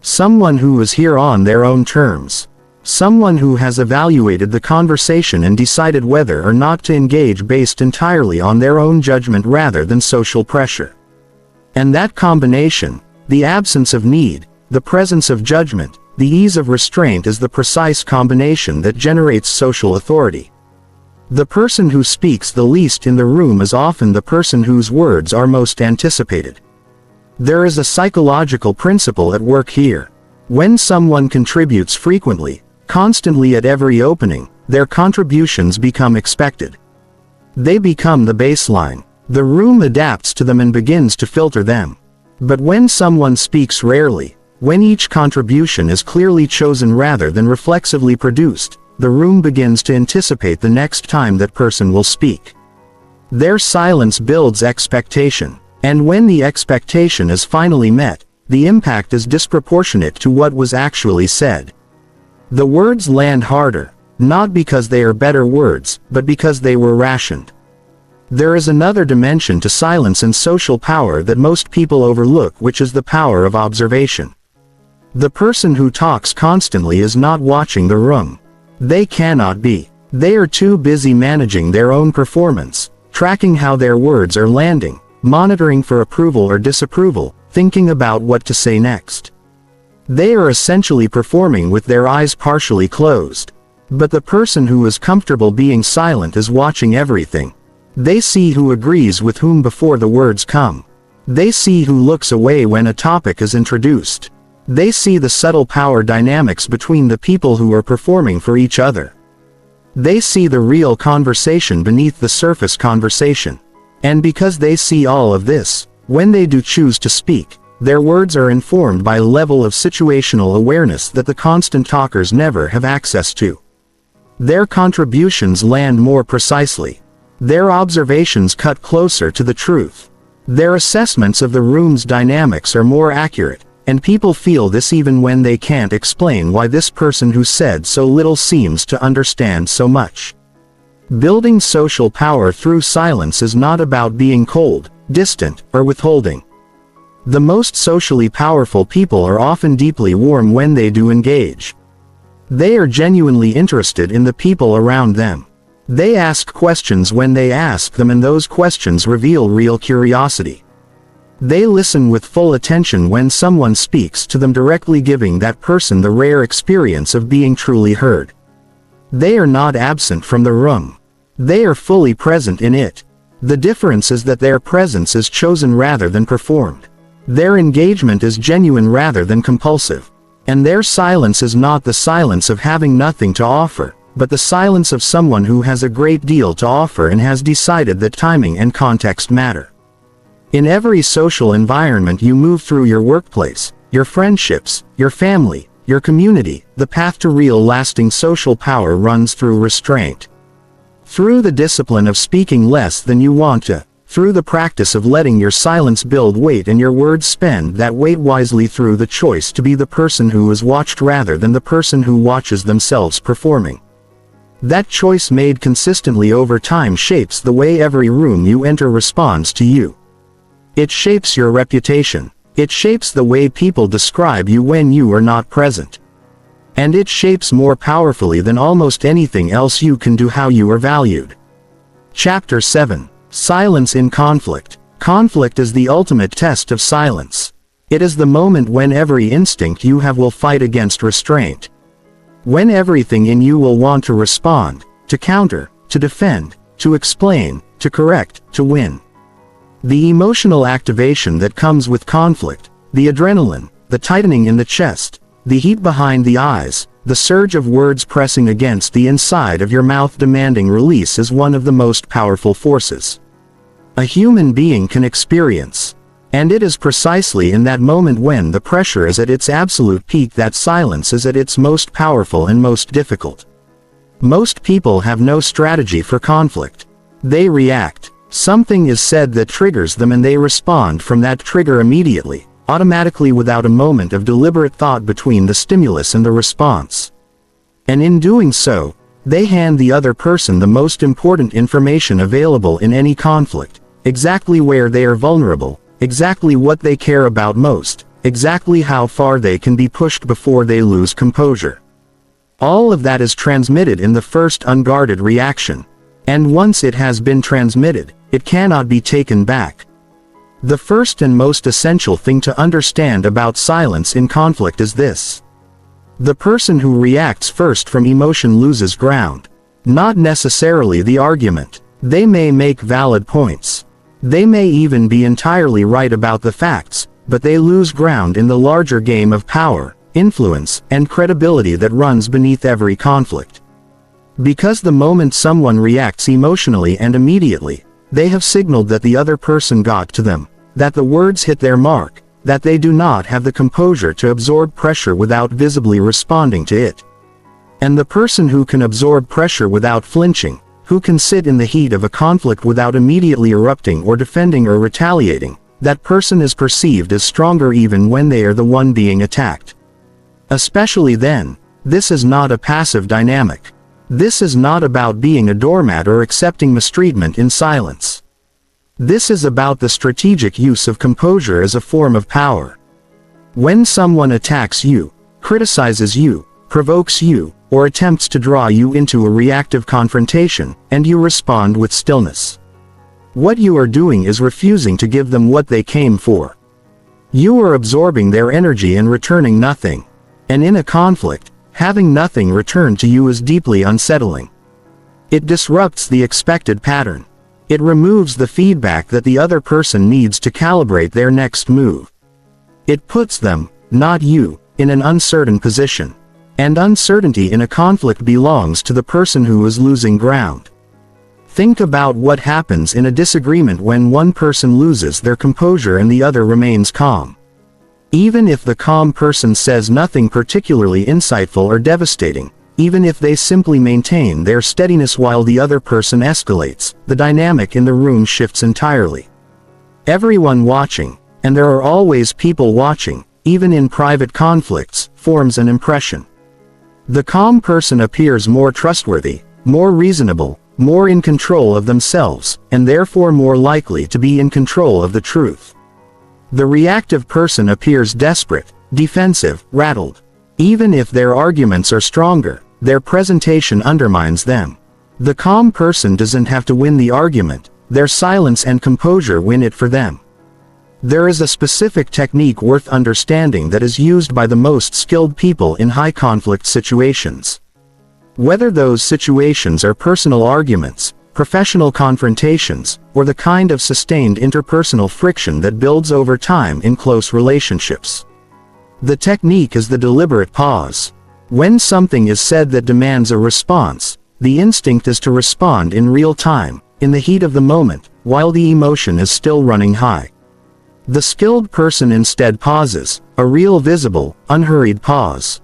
Someone who is here on their own terms. Someone who has evaluated the conversation and decided whether or not to engage based entirely on their own judgment rather than social pressure. And that combination, the absence of need, the presence of judgment, the ease of restraint, is the precise combination that generates social authority. The person who speaks the least in the room is often the person whose words are most anticipated. There is a psychological principle at work here. When someone contributes frequently, constantly at every opening, their contributions become expected. They become the baseline. The room adapts to them and begins to filter them. But when someone speaks rarely, when each contribution is clearly chosen rather than reflexively produced, the room begins to anticipate the next time that person will speak. Their silence builds expectation. And when the expectation is finally met, the impact is disproportionate to what was actually said. The words land harder, not because they are better words, but because they were rationed. There is another dimension to silence and social power that most people overlook, which is the power of observation. The person who talks constantly is not watching the room. They cannot be. They are too busy managing their own performance, tracking how their words are landing, monitoring for approval or disapproval, thinking about what to say next. They are essentially performing with their eyes partially closed. But the person who is comfortable being silent is watching everything. They see who agrees with whom before the words come. They see who looks away when a topic is introduced. They see the subtle power dynamics between the people who are performing for each other. They see the real conversation beneath the surface conversation. And because they see all of this, when they do choose to speak, their words are informed by a level of situational awareness that the constant talkers never have access to. Their contributions land more precisely. Their observations cut closer to the truth. Their assessments of the room's dynamics are more accurate, and people feel this even when they can't explain why this person who said so little seems to understand so much. Building social power through silence is not about being cold, distant, or withholding. The most socially powerful people are often deeply warm when they do engage. They are genuinely interested in the people around them. They ask questions when they ask them, and those questions reveal real curiosity. They listen with full attention when someone speaks to them, directly giving that person the rare experience of being truly heard. They are not absent from the room. They are fully present in it. The difference is that their presence is chosen rather than performed. Their engagement is genuine rather than compulsive. And their silence is not the silence of having nothing to offer, but the silence of someone who has a great deal to offer and has decided that timing and context matter. In every social environment you move through, your workplace, your friendships, your family, your community, the path to real lasting social power runs through restraint. Through the discipline of speaking less than you want to, through the practice of letting your silence build weight and your words spend that weight wisely, through the choice to be the person who is watched rather than the person who watches themselves performing. That choice made consistently over time shapes the way every room you enter responds to you. It shapes your reputation. It shapes the way people describe you when you are not present. And it shapes more powerfully than almost anything else you can do how you are valued. Chapter 7. Silence in Conflict. Conflict is the ultimate test of silence. It is the moment when every instinct you have will fight against restraint. When everything in you will want to respond, to counter, to defend, to explain, to correct, to win. The emotional activation that comes with conflict, the adrenaline, the tightening in the chest, the heat behind the eyes, the surge of words pressing against the inside of your mouth demanding release, is one of the most powerful forces a human being can experience. And it is precisely in that moment when the pressure is at its absolute peak that silence is at its most powerful and most difficult. Most people have no strategy for conflict. They react. Something is said that triggers them and they respond from that trigger immediately, automatically, without a moment of deliberate thought between the stimulus and the response. And in doing so, they hand the other person the most important information available in any conflict, exactly where they are vulnerable, exactly what they care about most, exactly how far they can be pushed before they lose composure. All of that is transmitted in the first unguarded reaction. And once it has been transmitted, it cannot be taken back. The first and most essential thing to understand about silence in conflict is this. The person who reacts first from emotion loses ground. Not necessarily the argument. They may make valid points. They may even be entirely right about the facts, but they lose ground in the larger game of power, influence, and credibility that runs beneath every conflict. Because the moment someone reacts emotionally and immediately, they have signaled that the other person got to them, that the words hit their mark, that they do not have the composure to absorb pressure without visibly responding to it. And the person who can absorb pressure without flinching, who can sit in the heat of a conflict without immediately erupting or defending or retaliating, that person is perceived as stronger even when they are the one being attacked. Especially then, this is not a passive dynamic. This is not about being a doormat or accepting mistreatment in silence. This is about the strategic use of composure as a form of power. When someone attacks you, criticizes you, provokes you, or attempts to draw you into a reactive confrontation, and you respond with stillness, what you are doing is refusing to give them what they came for. You are absorbing their energy and returning nothing. And in a conflict, having nothing returned to you is deeply unsettling. It disrupts the expected pattern. It removes the feedback that the other person needs to calibrate their next move. It puts them, not you, in an uncertain position. And uncertainty in a conflict belongs to the person who is losing ground. Think about what happens in a disagreement when one person loses their composure and the other remains calm. Even if the calm person says nothing particularly insightful or devastating, even if they simply maintain their steadiness while the other person escalates, the dynamic in the room shifts entirely. Everyone watching, and there are always people watching, even in private conflicts, forms an impression. The calm person appears more trustworthy, more reasonable, more in control of themselves, and therefore more likely to be in control of the truth. The reactive person appears desperate, defensive, rattled. Even if their arguments are stronger, their presentation undermines them. The calm person doesn't have to win the argument, their silence and composure win it for them. There is a specific technique worth understanding that is used by the most skilled people in high conflict situations. Whether those situations are personal arguments, professional confrontations, or the kind of sustained interpersonal friction that builds over time in close relationships. The technique is the deliberate pause. When something is said that demands a response, the instinct is to respond in real time, in the heat of the moment, while the emotion is still running high. The skilled person instead pauses, a real visible, unhurried pause.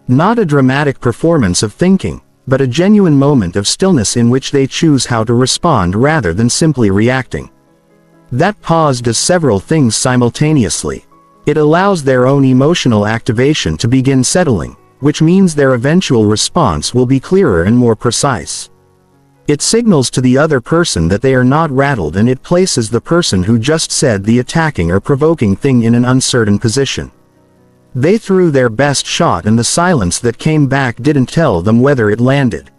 Not a dramatic performance of thinking, but a genuine moment of stillness in which they choose how to respond rather than simply reacting. That pause does several things simultaneously. It allows their own emotional activation to begin settling, which means their eventual response will be clearer and more precise. It signals to the other person that they are not rattled, and it places the person who just said the attacking or provoking thing in an uncertain position. They threw their best shot and the silence that came back didn't tell them whether it landed.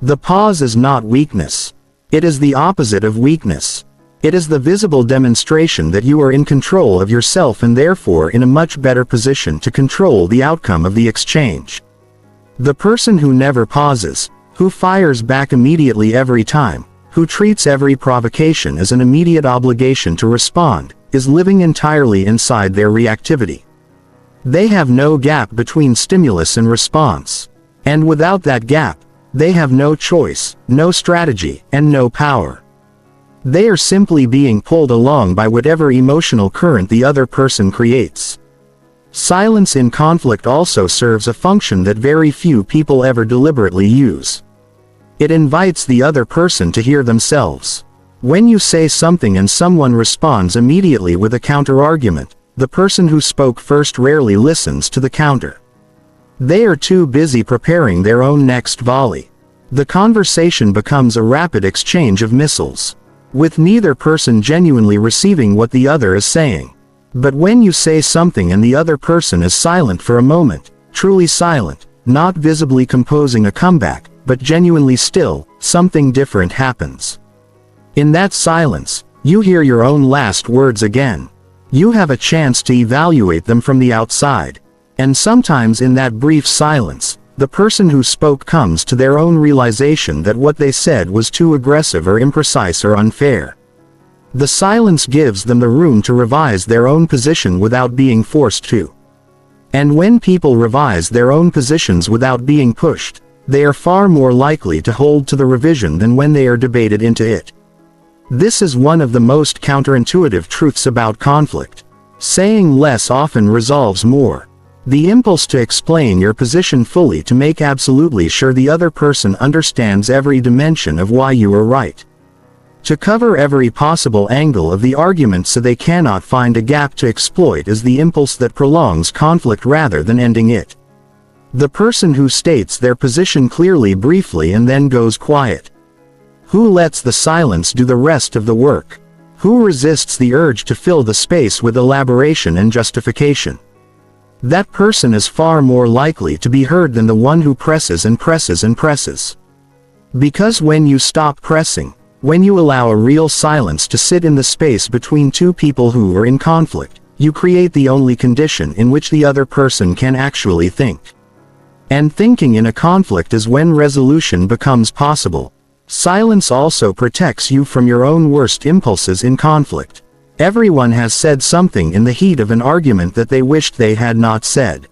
The pause is not weakness. It is the opposite of weakness. It is the visible demonstration that you are in control of yourself and therefore in a much better position to control the outcome of the exchange. The person who never pauses, who fires back immediately every time, who treats every provocation as an immediate obligation to respond, is living entirely inside their reactivity. They have no gap between stimulus and response. And without that gap, they have no choice, no strategy, and no power. They are simply being pulled along by whatever emotional current the other person creates. Silence in conflict also serves a function that very few people ever deliberately use. It invites the other person to hear themselves. When you say something and someone responds immediately with a counter-argument, the person who spoke first rarely listens to the counter. They are too busy preparing their own next volley. The conversation becomes a rapid exchange of missiles, with neither person genuinely receiving what the other is saying. But when you say something and the other person is silent for a moment, truly silent, not visibly composing a comeback, but genuinely still, something different happens. In that silence, you hear your own last words again. You have a chance to evaluate them from the outside. And sometimes in that brief silence, the person who spoke comes to their own realization that what they said was too aggressive or imprecise or unfair. The silence gives them the room to revise their own position without being forced to. And when people revise their own positions without being pushed, they are far more likely to hold to the revision than when they are debated into it. This is one of the most counterintuitive truths about conflict. Saying less often resolves more. The impulse to explain your position fully, to make absolutely sure the other person understands every dimension of why you are right. To cover every possible angle of the argument so they cannot find a gap to exploit, is the impulse that prolongs conflict rather than ending it. The person who states their position clearly, briefly, and then goes quiet. Who lets the silence do the rest of the work? Who resists the urge to fill the space with elaboration and justification? That person is far more likely to be heard than the one who presses and presses and presses. Because when you stop pressing, when you allow a real silence to sit in the space between two people who are in conflict, you create the only condition in which the other person can actually think. And thinking in a conflict is when resolution becomes possible. Silence also protects you from your own worst impulses in conflict. Everyone has said something in the heat of an argument that they wished they had not said.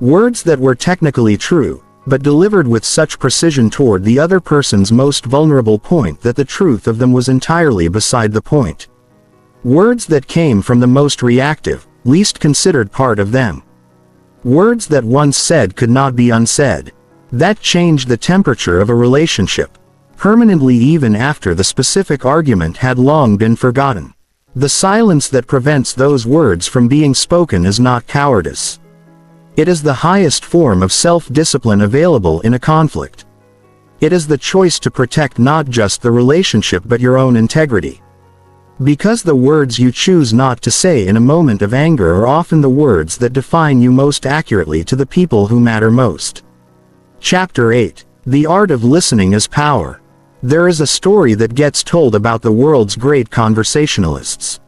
Words that were technically true, but delivered with such precision toward the other person's most vulnerable point that the truth of them was entirely beside the point. Words that came from the most reactive, least considered part of them. Words that once said could not be unsaid. That changed the temperature of a relationship, permanently, even after the specific argument had long been forgotten. The silence that prevents those words from being spoken is not cowardice. It is the highest form of self-discipline available in a conflict. It is the choice to protect not just the relationship but your own integrity. Because the words you choose not to say in a moment of anger are often the words that define you most accurately to the people who matter most. Chapter 8. The Art of Listening is Power. There is a story that gets told about the world's great conversationalists.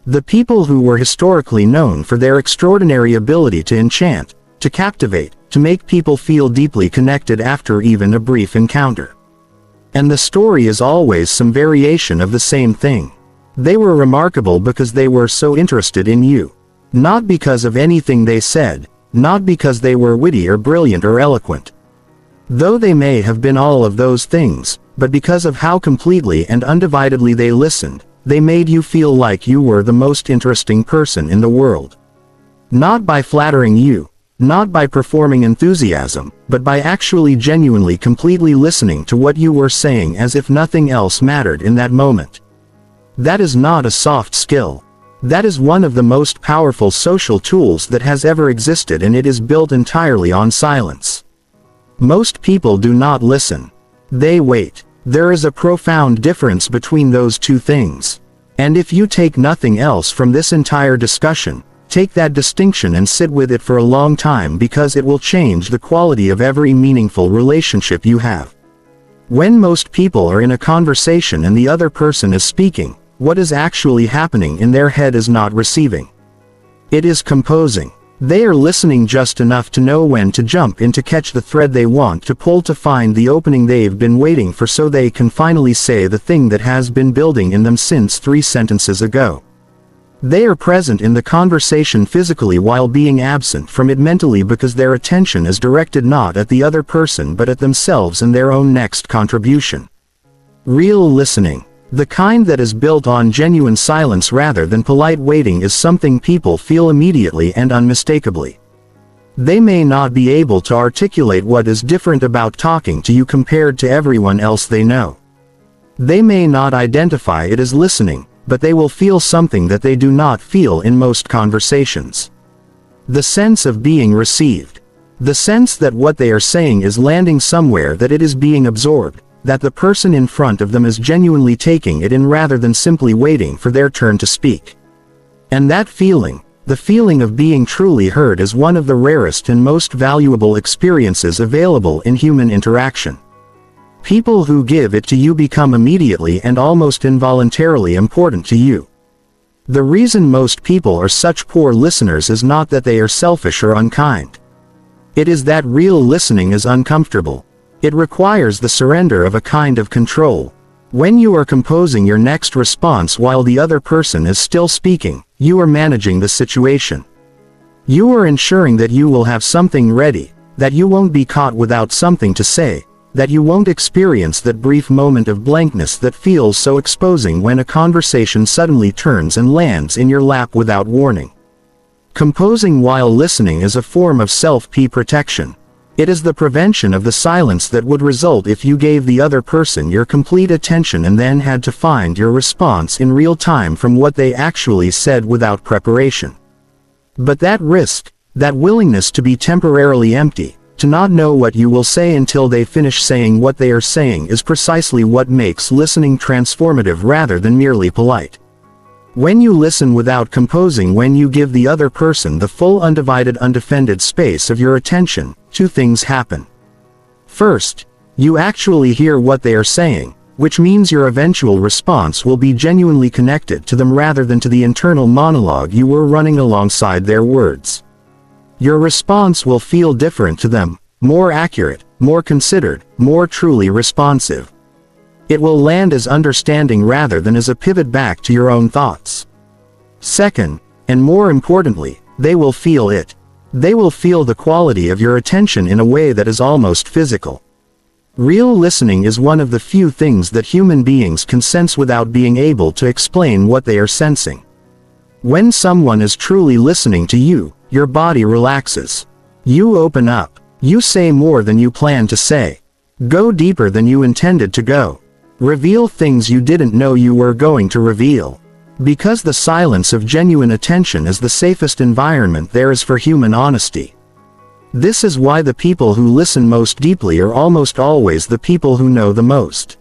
The people who were historically known for their extraordinary ability to enchant, to captivate, to make people feel deeply connected after even a brief encounter. And the story is always some variation of the same thing. They were remarkable because they were so interested in you. Not because of anything they said, not because they were witty or brilliant or eloquent. Though they may have been all of those things, but because of how completely and undividedly they listened, they made you feel like you were the most interesting person in the world. Not by flattering you, not by performing enthusiasm, but by actually genuinely completely listening to what you were saying as if nothing else mattered in that moment. That is not a soft skill. That is one of the most powerful social tools that has ever existed, and it is built entirely on silence. Most people do not listen. They wait. There is a profound difference between those two things. And if you take nothing else from this entire discussion, take that distinction and sit with it for a long time, because it will change the quality of every meaningful relationship you have. When most people are in a conversation and the other person is speaking, what is actually happening in their head is not receiving. It is composing. They are listening just enough to know when to jump in to catch the thread they want to pull, to find the opening they've been waiting for, so they can finally say the thing that has been building in them since 3 sentences ago. They are present in the conversation physically while being absent from it mentally, because their attention is directed not at the other person but at themselves and their own next contribution. Real listening, the kind that is built on genuine silence rather than polite waiting, is something people feel immediately and unmistakably. They may not be able to articulate what is different about talking to you compared to everyone else they know. They may not identify it as listening, but they will feel something that they do not feel in most conversations. The sense of being received. The sense that what they are saying is landing somewhere, that it is being absorbed, that the person in front of them is genuinely taking it in rather than simply waiting for their turn to speak. And that feeling, the feeling of being truly heard, is one of the rarest and most valuable experiences available in human interaction. People who give it to you become immediately and almost involuntarily important to you. The reason most people are such poor listeners is not that they are selfish or unkind. It is that real listening is uncomfortable. It requires the surrender of a kind of control. When you are composing your next response while the other person is still speaking, you are managing the situation. You are ensuring that you will have something ready, that you won't be caught without something to say, that you won't experience that brief moment of blankness that feels so exposing when a conversation suddenly turns and lands in your lap without warning. Composing while listening is a form of self-protection. It is the prevention of the silence that would result if you gave the other person your complete attention and then had to find your response in real time from what they actually said without preparation. But that risk, that willingness to be temporarily empty, to not know what you will say until they finish saying what they are saying, is precisely what makes listening transformative rather than merely polite. When you listen without composing, when you give the other person the full undivided undefended space of your attention, two things happen. First, you actually hear what they are saying, which means your eventual response will be genuinely connected to them rather than to the internal monologue you were running alongside their words. Your response will feel different to them, more accurate, more considered, more truly responsive. It will land as understanding rather than as a pivot back to your own thoughts. Second, and more importantly, they will feel it. They will feel the quality of your attention in a way that is almost physical. Real listening is one of the few things that human beings can sense without being able to explain what they are sensing. When someone is truly listening to you, your body relaxes. You open up. You say more than you planned to say. Go deeper than you intended to go. Reveal things you didn't know you were going to reveal. Because the silence of genuine attention is the safest environment there is for human honesty. This is why the people who listen most deeply are almost always the people who know the most.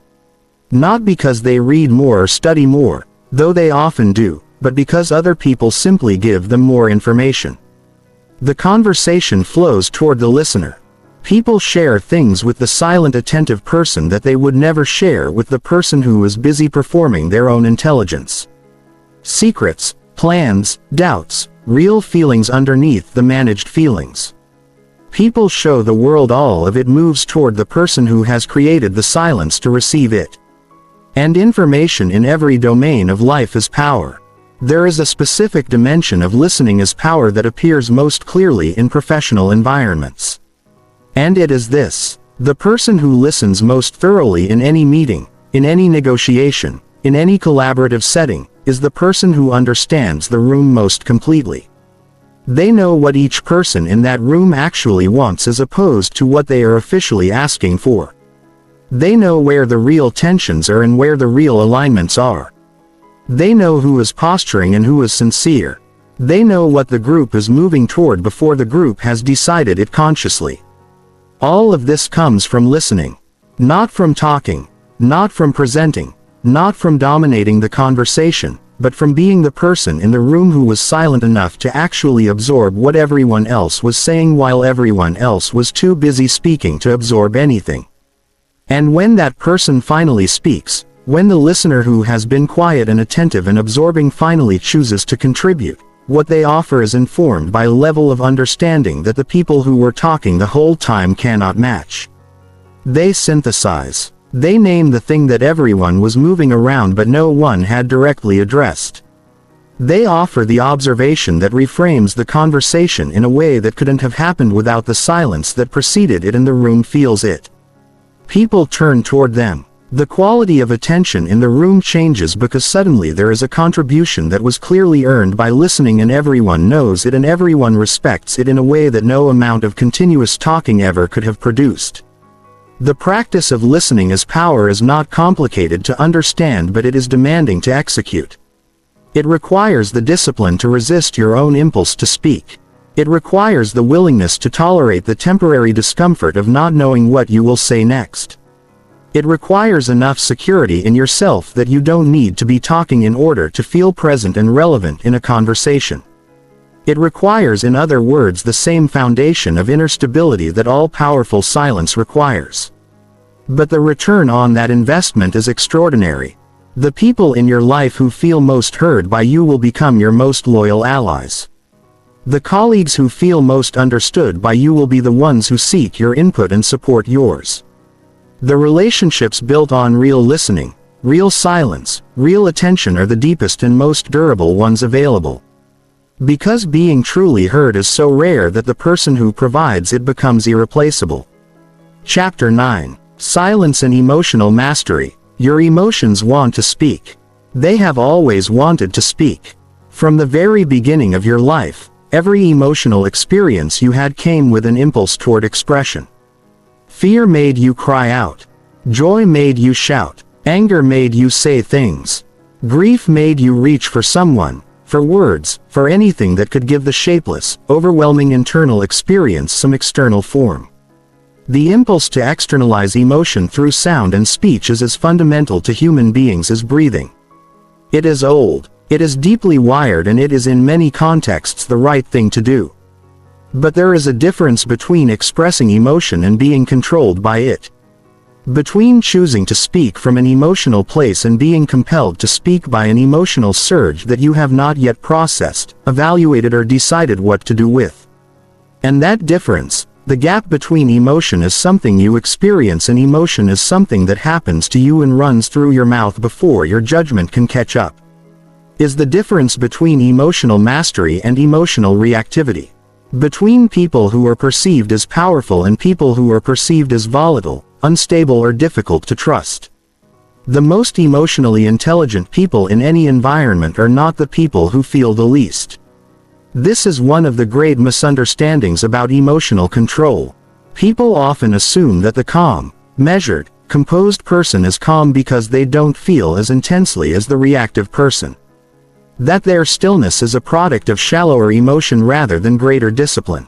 Not because they read more or study more, though they often do, but because other people simply give them more information. The conversation flows toward the listener. People share things with the silent, attentive person that they would never share with the person who is busy performing their own intelligence. Secrets, plans, doubts, real feelings underneath the managed feelings. People show the world, all of it moves toward the person who has created the silence to receive it. And information in every domain of life is power. There is a specific dimension of listening as power that appears most clearly in professional environments. And it is this: the person who listens most thoroughly in any meeting, in any negotiation, in any collaborative setting, is the person who understands the room most completely. They know what each person in that room actually wants as opposed to what they are officially asking for. They know where the real tensions are and where the real alignments are. They know who is posturing and who is sincere. They know what the group is moving toward before the group has decided it consciously. All of this comes from listening. Not from talking, not from presenting, not from dominating the conversation, but from being the person in the room who was silent enough to actually absorb what everyone else was saying while everyone else was too busy speaking to absorb anything. And when that person finally speaks, when the listener who has been quiet and attentive and absorbing finally chooses to contribute, what they offer is informed by a level of understanding that the people who were talking the whole time cannot match. They synthesize. They name the thing that everyone was moving around but no one had directly addressed. They offer the observation that reframes the conversation in a way that couldn't have happened without the silence that preceded it, and the room feels it. People turn toward them. The quality of attention in the room changes because suddenly there is a contribution that was clearly earned by listening, and everyone knows it and everyone respects it in a way that no amount of continuous talking ever could have produced. The practice of listening as power is not complicated to understand, but it is demanding to execute. It requires the discipline to resist your own impulse to speak. It requires the willingness to tolerate the temporary discomfort of not knowing what you will say next. It requires enough security in yourself that you don't need to be talking in order to feel present and relevant in a conversation. It requires, in other words, the same foundation of inner stability that all-powerful silence requires. But the return on that investment is extraordinary. The people in your life who feel most heard by you will become your most loyal allies. The colleagues who feel most understood by you will be the ones who seek your input and support yours. The relationships built on real listening, real silence, real attention are the deepest and most durable ones available. Because being truly heard is so rare that the person who provides it becomes irreplaceable. Chapter 9. Silence and Emotional Mastery. Your emotions want to speak. They have always wanted to speak. From the very beginning of your life, every emotional experience you had came with an impulse toward expression. Fear made you cry out. Joy made you shout. Anger made you say things. Grief made you reach for someone, for words, for anything that could give the shapeless, overwhelming internal experience some external form. The impulse to externalize emotion through sound and speech is as fundamental to human beings as breathing. It is old, it is deeply wired, and it is in many contexts the right thing to do. But there is a difference between expressing emotion and being controlled by it. Between choosing to speak from an emotional place and being compelled to speak by an emotional surge that you have not yet processed, evaluated, or decided what to do with. And that difference, the gap between emotion is something you experience and emotion is something that happens to you and runs through your mouth before your judgment can catch up, is the difference between emotional mastery and emotional reactivity. Between people who are perceived as powerful and people who are perceived as volatile, unstable, or difficult to trust. The most emotionally intelligent people in any environment are not the people who feel the least. This is one of the great misunderstandings about emotional control. People often assume that the calm, measured, composed person is calm because they don't feel as intensely as the reactive person. That their stillness is a product of shallower emotion rather than greater discipline.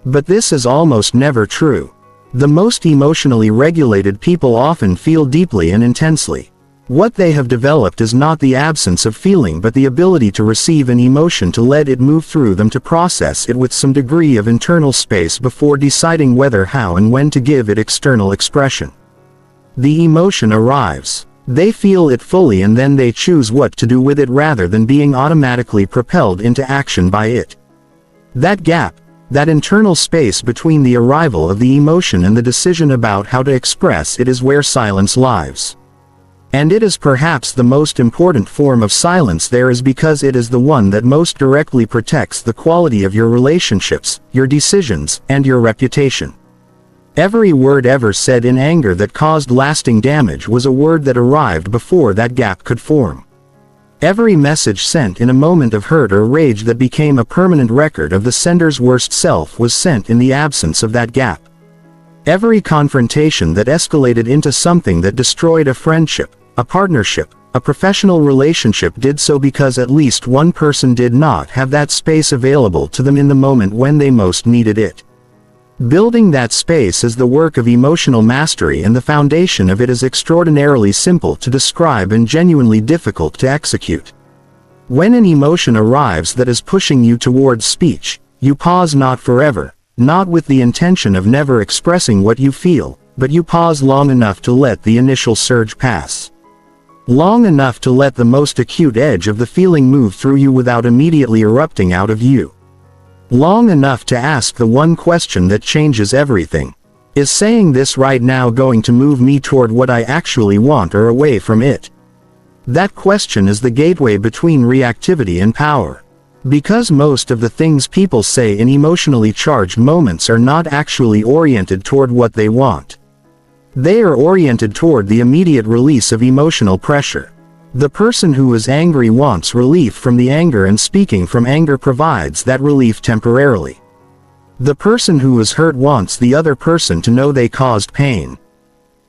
But this is almost never true. The most emotionally regulated people often feel deeply and intensely. What they have developed is not the absence of feeling but the ability to receive an emotion, to let it move through them, to process it with some degree of internal space before deciding whether, how, and when to give it external expression. The emotion arrives. They feel it fully and then they choose what to do with it rather than being automatically propelled into action by it. That gap, that internal space between the arrival of the emotion and the decision about how to express it, is where silence lives. And it is perhaps the most important form of silence there is, because it is the one that most directly protects the quality of your relationships, your decisions, and your reputation. Every word ever said in anger that caused lasting damage was a word that arrived before that gap could form. Every message sent in a moment of hurt or rage that became a permanent record of the sender's worst self was sent in the absence of that gap. Every confrontation that escalated into something that destroyed a friendship, a partnership, a professional relationship did so because at least one person did not have that space available to them in the moment when they most needed it. Building that space is the work of emotional mastery, and the foundation of it is extraordinarily simple to describe and genuinely difficult to execute. When an emotion arrives that is pushing you towards speech, you pause, not forever, not with the intention of never expressing what you feel, but you pause long enough to let the initial surge pass. Long enough to let the most acute edge of the feeling move through you without immediately erupting out of you. Long enough to ask the one question that changes everything. Is saying this right now going to move me toward what I actually want or away from it? That question is the gateway between reactivity and power. Because most of the things people say in emotionally charged moments are not actually oriented toward what they want. They are oriented toward the immediate release of emotional pressure. The person who is angry wants relief from the anger, and speaking from anger provides that relief temporarily. The person who is hurt wants the other person to know they caused pain.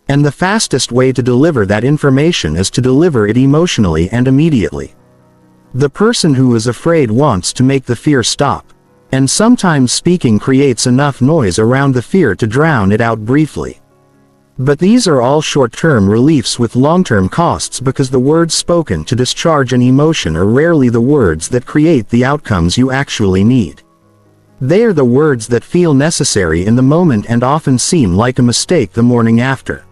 And the fastest way to deliver that information is to deliver it emotionally and immediately. The person who is afraid wants to make the fear stop. And sometimes speaking creates enough noise around the fear to drown it out briefly. But these are all short-term reliefs with long-term costs, because the words spoken to discharge an emotion are rarely the words that create the outcomes you actually need. They are the words that feel necessary in the moment and often seem like a mistake the morning after.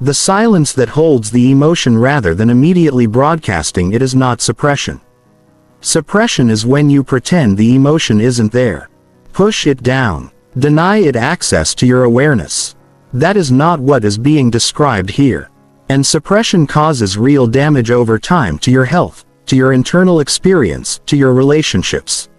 The silence that holds the emotion rather than immediately broadcasting it is not suppression. Suppression is when you pretend the emotion isn't there. Push it down. Deny it access to your awareness. That is not what is being described here. And suppression causes real damage over time to your health, to your internal experience, to your relationships.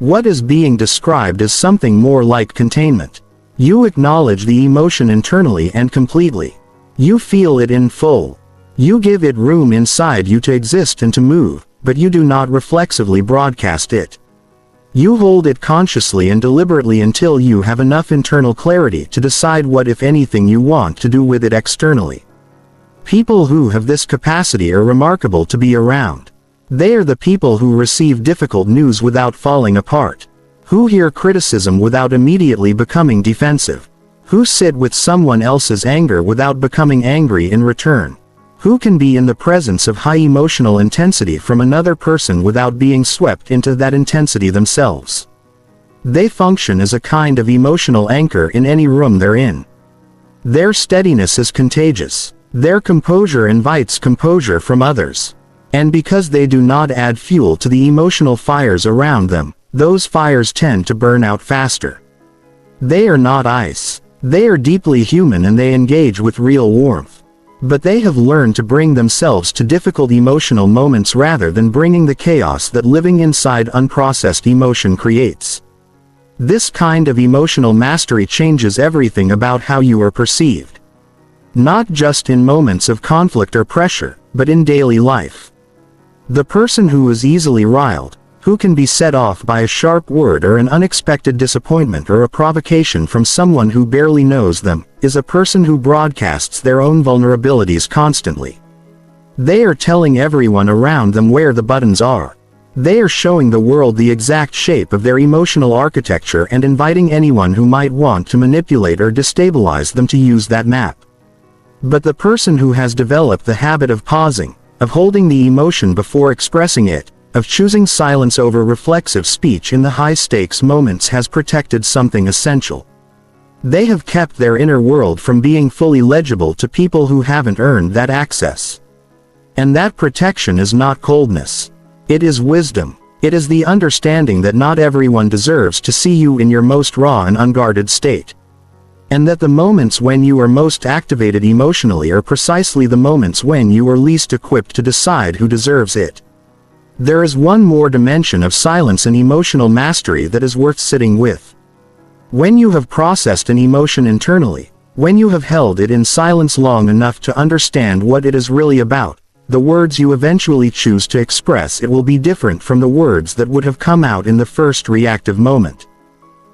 What is being described is something more like containment. You acknowledge the emotion internally and completely. You feel it in full. You give it room inside you to exist and to move, but you do not reflexively broadcast it. You hold it consciously and deliberately until you have enough internal clarity to decide what, if anything, you want to do with it externally. People who have this capacity are remarkable to be around. They are the people who receive difficult news without falling apart, who hear criticism without immediately becoming defensive, who sit with someone else's anger without becoming angry in return, who can be in the presence of high emotional intensity from another person without being swept into that intensity themselves. They function as a kind of emotional anchor in any room they're in. Their steadiness is contagious. Their composure invites composure from others. And because they do not add fuel to the emotional fires around them, those fires tend to burn out faster. They are not ice. They are deeply human and they engage with real warmth. But they have learned to bring themselves to difficult emotional moments rather than bringing the chaos that living inside unprocessed emotion creates. This kind of emotional mastery changes everything about how you are perceived. Not just in moments of conflict or pressure, but in daily life. The person who is easily riled, who can be set off by a sharp word or an unexpected disappointment or a provocation from someone who barely knows them, is a person who broadcasts their own vulnerabilities constantly. They are telling everyone around them where the buttons are. They are showing the world the exact shape of their emotional architecture and inviting anyone who might want to manipulate or destabilize them to use that map. But the person who has developed the habit of pausing, of holding the emotion before expressing it, of choosing silence over reflexive speech in the high-stakes moments has protected something essential. They have kept their inner world from being fully legible to people who haven't earned that access. And that protection is not coldness. It is wisdom. It is the understanding that not everyone deserves to see you in your most raw and unguarded state. And that the moments when you are most activated emotionally are precisely the moments when you are least equipped to decide who deserves it. There is one more dimension of silence and emotional mastery that is worth sitting with. When you have processed an emotion internally, when you have held it in silence long enough to understand what it is really about, the words you eventually choose to express it will be different from the words that would have come out in the first reactive moment.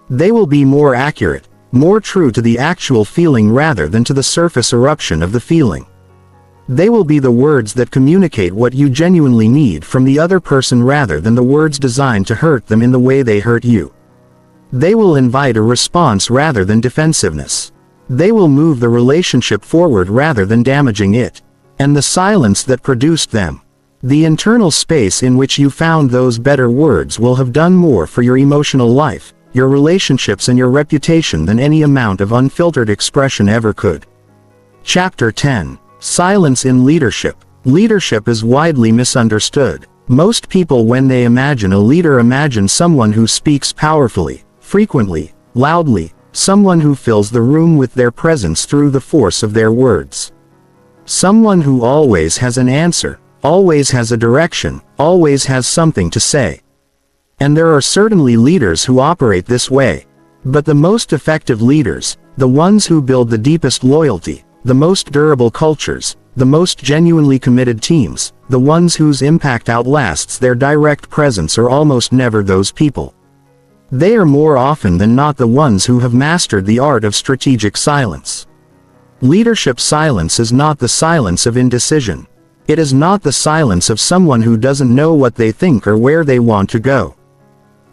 They will be more accurate, more true to the actual feeling rather than to the surface eruption of the feeling. They will be the words that communicate what you genuinely need from the other person rather than the words designed to hurt them in the way they hurt you. They will invite a response rather than defensiveness. They will move the relationship forward rather than damaging it. And the silence that produced them, the internal space in which you found those better words, will have done more for your emotional life, your relationships and your reputation than any amount of unfiltered expression ever could. Chapter 10. Silence in Leadership. Leadership is widely misunderstood. Most people, when they imagine a leader, imagine someone who speaks powerfully, frequently, loudly, someone who fills the room with their presence through the force of their words. Someone who always has an answer, always has a direction, always has something to say. And there are certainly leaders who operate this way. But the most effective leaders, the ones who build the deepest loyalty, the most durable cultures, the most genuinely committed teams, the ones whose impact outlasts their direct presence, are almost never those people. They are more often than not the ones who have mastered the art of strategic silence. Leadership silence is not the silence of indecision. It is not the silence of someone who doesn't know what they think or where they want to go.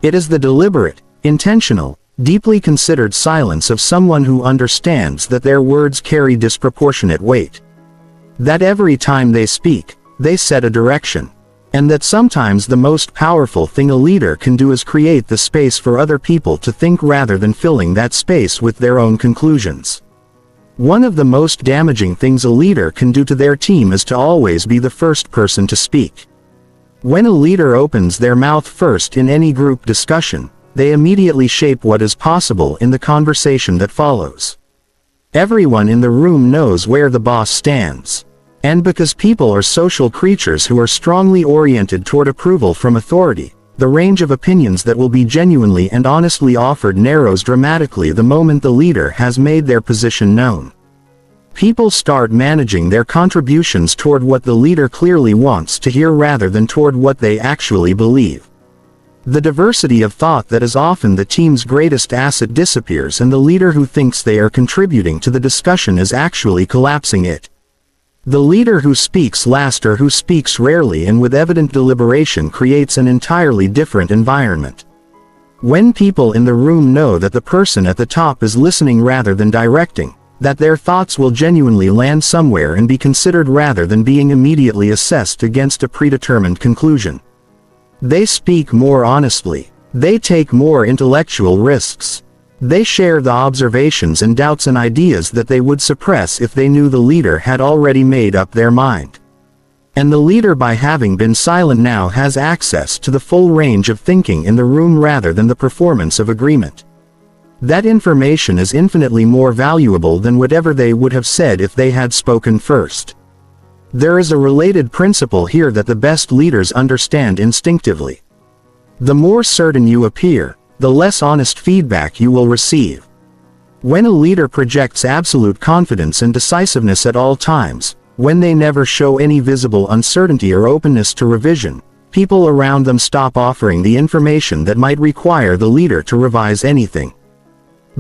It is the deliberate, intentional, deeply considered silence of someone who understands that their words carry disproportionate weight. That every time they speak, they set a direction. And that sometimes the most powerful thing a leader can do is create the space for other people to think rather than filling that space with their own conclusions. One of the most damaging things a leader can do to their team is to always be the first person to speak. When a leader opens their mouth first in any group discussion, they immediately shape what is possible in the conversation that follows. Everyone in the room knows where the boss stands. And because people are social creatures who are strongly oriented toward approval from authority, the range of opinions that will be genuinely and honestly offered narrows dramatically the moment the leader has made their position known. People start managing their contributions toward what the leader clearly wants to hear rather than toward what they actually believe. The diversity of thought that is often the team's greatest asset disappears, and the leader who thinks they are contributing to the discussion is actually collapsing it. The leader who speaks last or who speaks rarely and with evident deliberation creates an entirely different environment. When people in the room know that the person at the top is listening rather than directing, that their thoughts will genuinely land somewhere and be considered rather than being immediately assessed against a predetermined conclusion. They speak more honestly. They take more intellectual risks. They share the observations and doubts and ideas that they would suppress if they knew the leader had already made up their mind. And the leader, by having been silent, now has access to the full range of thinking in the room rather than the performance of agreement. That information is infinitely more valuable than whatever they would have said if they had spoken first. There is a related principle here that the best leaders understand instinctively. The more certain you appear, the less honest feedback you will receive. When a leader projects absolute confidence and decisiveness at all times, when they never show any visible uncertainty or openness to revision, people around them stop offering the information that might require the leader to revise anything.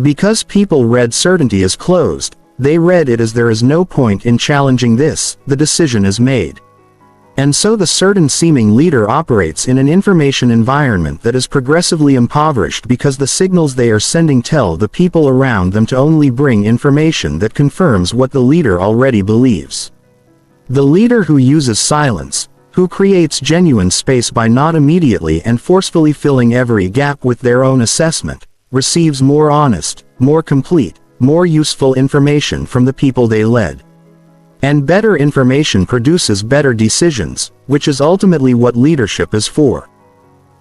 Because people read certainty as closed, they read it as there is no point in challenging this, the decision is made. And so the certain-seeming leader operates in an information environment that is progressively impoverished because the signals they are sending tell the people around them to only bring information that confirms what the leader already believes. The leader who uses silence, who creates genuine space by not immediately and forcefully filling every gap with their own assessment, receives more honest, more complete, more useful information from the people they led. And better information produces better decisions, which is ultimately what leadership is for.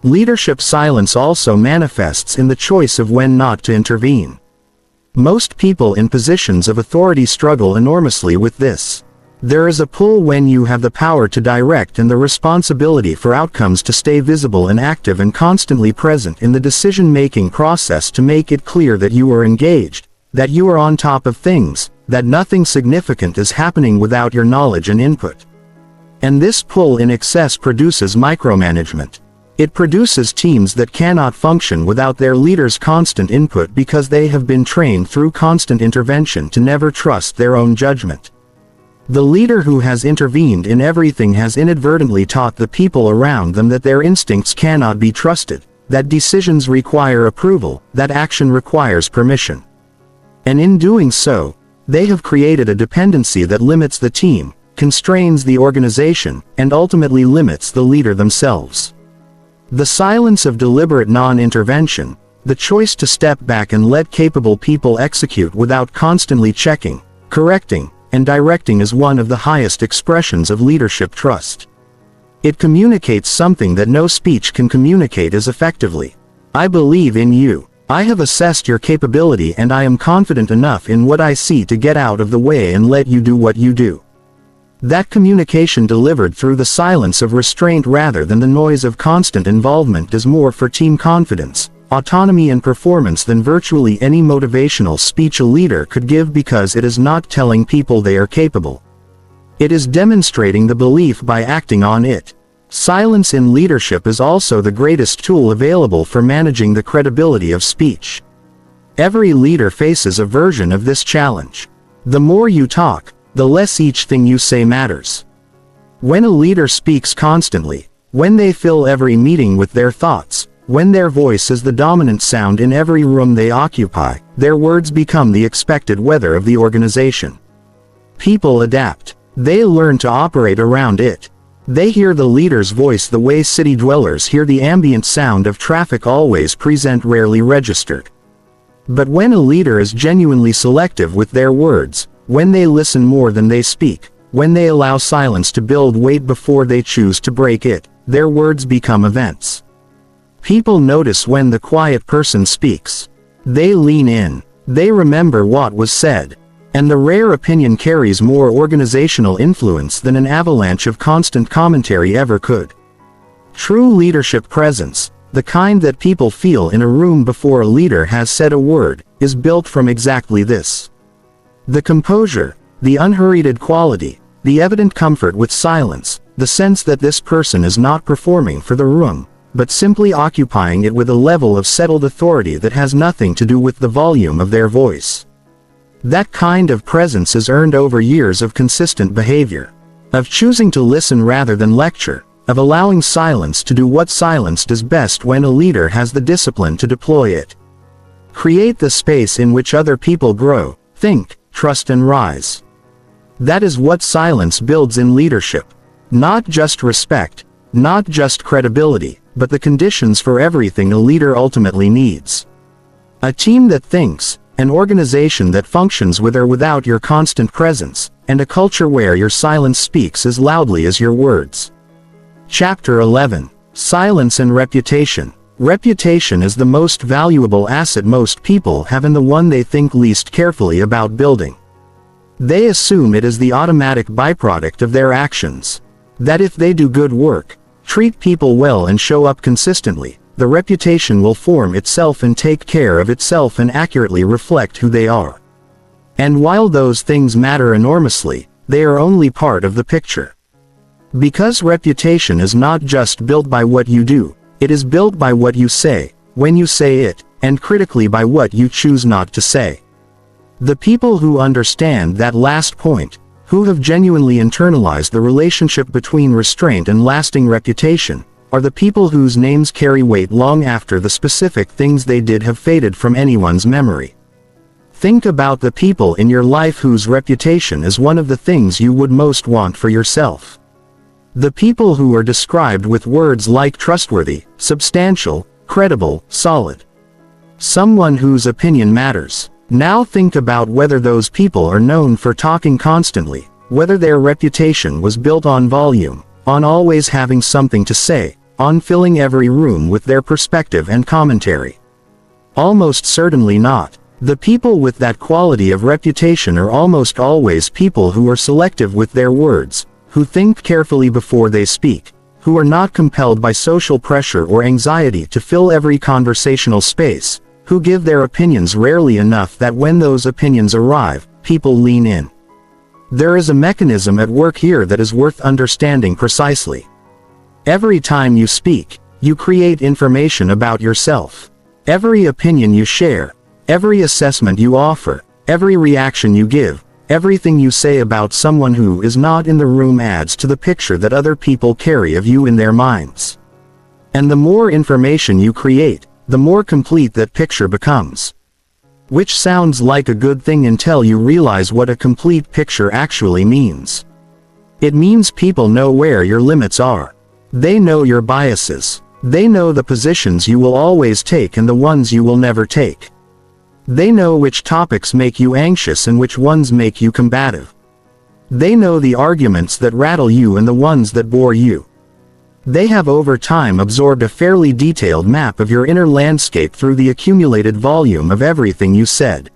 Leadership silence also manifests in the choice of when not to intervene. Most people in positions of authority struggle enormously with this. There is a pull when you have the power to direct and the responsibility for outcomes to stay visible and active and constantly present in the decision-making process, to make it clear that you are engaged, that you are on top of things, that nothing significant is happening without your knowledge and input. And this pull in excess produces micromanagement. It produces teams that cannot function without their leaders' constant input because they have been trained through constant intervention to never trust their own judgment. The leader who has intervened in everything has inadvertently taught the people around them that their instincts cannot be trusted, that decisions require approval, that action requires permission. And in doing so, they have created a dependency that limits the team, constrains the organization, and ultimately limits the leader themselves. The silence of deliberate non-intervention, the choice to step back and let capable people execute without constantly checking, correcting, and directing, is one of the highest expressions of leadership trust. It communicates something that no speech can communicate as effectively. I believe in you. I have assessed your capability and I am confident enough in what I see to get out of the way and let you do what you do. That communication delivered through the silence of restraint rather than the noise of constant involvement does more for team confidence, autonomy and performance than virtually any motivational speech a leader could give, because it is not telling people they are capable. It is demonstrating the belief by acting on it. Silence in leadership is also the greatest tool available for managing the credibility of speech. Every leader faces a version of this challenge. The more you talk, the less each thing you say matters. When a leader speaks constantly, when they fill every meeting with their thoughts, when their voice is the dominant sound in every room they occupy, their words become the expected weather of the organization. People adapt. They learn to operate around it. They hear the leader's voice the way city dwellers hear the ambient sound of traffic, always present, rarely registered. But when a leader is genuinely selective with their words, when they listen more than they speak, when they allow silence to build weight before they choose to break it, their words become events. People notice when the quiet person speaks. They lean in. They remember what was said. And the rare opinion carries more organizational influence than an avalanche of constant commentary ever could. True leadership presence, the kind that people feel in a room before a leader has said a word, is built from exactly this. The composure, the unhurried quality, the evident comfort with silence, the sense that this person is not performing for the room, but simply occupying it with a level of settled authority that has nothing to do with the volume of their voice. That kind of presence is earned over years of consistent behavior, of choosing to listen rather than lecture, of allowing silence to do what silence does best when a leader has the discipline to deploy it. Create the space in which other people grow, think, trust and rise. That is what silence builds in leadership. Not just respect, not just credibility, but the conditions for everything a leader ultimately needs. A team that thinks, an organization that functions with or without your constant presence, and a culture where your silence speaks as loudly as your words. Chapter 11. Silence and Reputation. Reputation is the most valuable asset most people have and the one they think least carefully about building. They assume it is the automatic byproduct of their actions. That if they do good work, treat people well and show up consistently, the reputation will form itself and take care of itself and accurately reflect who they are. And while those things matter enormously, they are only part of the picture. Because reputation is not just built by what you do, it is built by what you say, when you say it, and critically by what you choose not to say. The people who understand that last point, who have genuinely internalized the relationship between restraint and lasting reputation, are the people whose names carry weight long after the specific things they did have faded from anyone's memory. Think about the people in your life whose reputation is one of the things you would most want for yourself. The people who are described with words like trustworthy, substantial, credible, solid. Someone whose opinion matters. Now think about whether those people are known for talking constantly, whether their reputation was built on volume, on always having something to say, on filling every room with their perspective and commentary. Almost certainly not. The people with that quality of reputation are almost always people who are selective with their words, who think carefully before they speak, who are not compelled by social pressure or anxiety to fill every conversational space, who give their opinions rarely enough that when those opinions arrive, people lean in. There is a mechanism at work here that is worth understanding precisely. Every time you speak, you create information about yourself. Every opinion you share, every assessment you offer, every reaction you give, everything you say about someone who is not in the room adds to the picture that other people carry of you in their minds. And the more information you create, the more complete that picture becomes. Which sounds like a good thing until you realize what a complete picture actually means. It means people know where your limits are. They know your biases. They know the positions you will always take and the ones you will never take. They know which topics make you anxious and which ones make you combative. They know the arguments that rattle you and the ones that bore you. They have over time absorbed a fairly detailed map of your inner landscape through the accumulated volume of everything you said.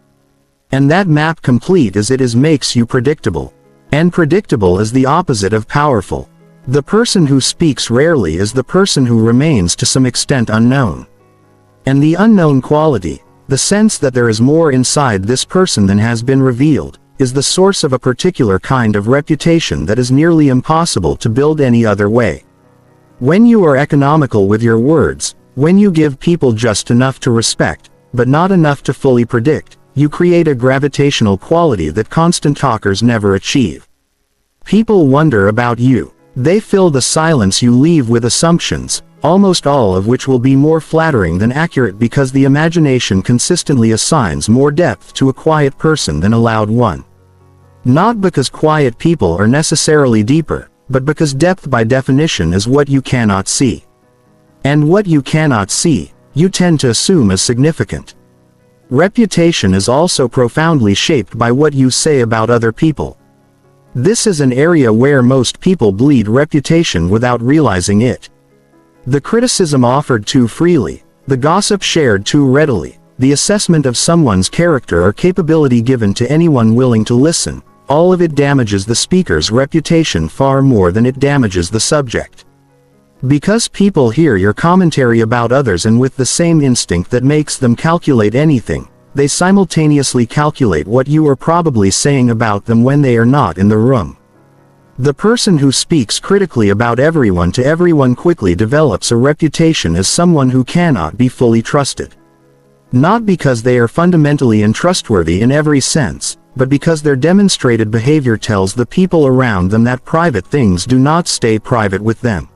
And that map, complete as it is, makes you predictable. And predictable is the opposite of powerful. The person who speaks rarely is the person who remains to some extent unknown. And the unknown quality, the sense that there is more inside this person than has been revealed, is the source of a particular kind of reputation that is nearly impossible to build any other way. When you are economical with your words, when you give people just enough to respect, but not enough to fully predict, you create a gravitational quality that constant talkers never achieve. People wonder about you. They fill the silence you leave with assumptions, almost all of which will be more flattering than accurate because the imagination consistently assigns more depth to a quiet person than a loud one. Not because quiet people are necessarily deeper, but because depth by definition is what you cannot see. And what you cannot see, you tend to assume as significant. Reputation is also profoundly shaped by what you say about other people. This is an area where most people bleed reputation without realizing it. The criticism offered too freely, the gossip shared too readily, the assessment of someone's character or capability given to anyone willing to listen, all of it damages the speaker's reputation far more than it damages the subject. Because people hear your commentary about others, and with the same instinct that makes them calculate anything, they simultaneously calculate what you are probably saying about them when they are not in the room. The person who speaks critically about everyone to everyone quickly develops a reputation as someone who cannot be fully trusted. Not because they are fundamentally untrustworthy in every sense, but because their demonstrated behavior tells the people around them that private things do not stay private with them.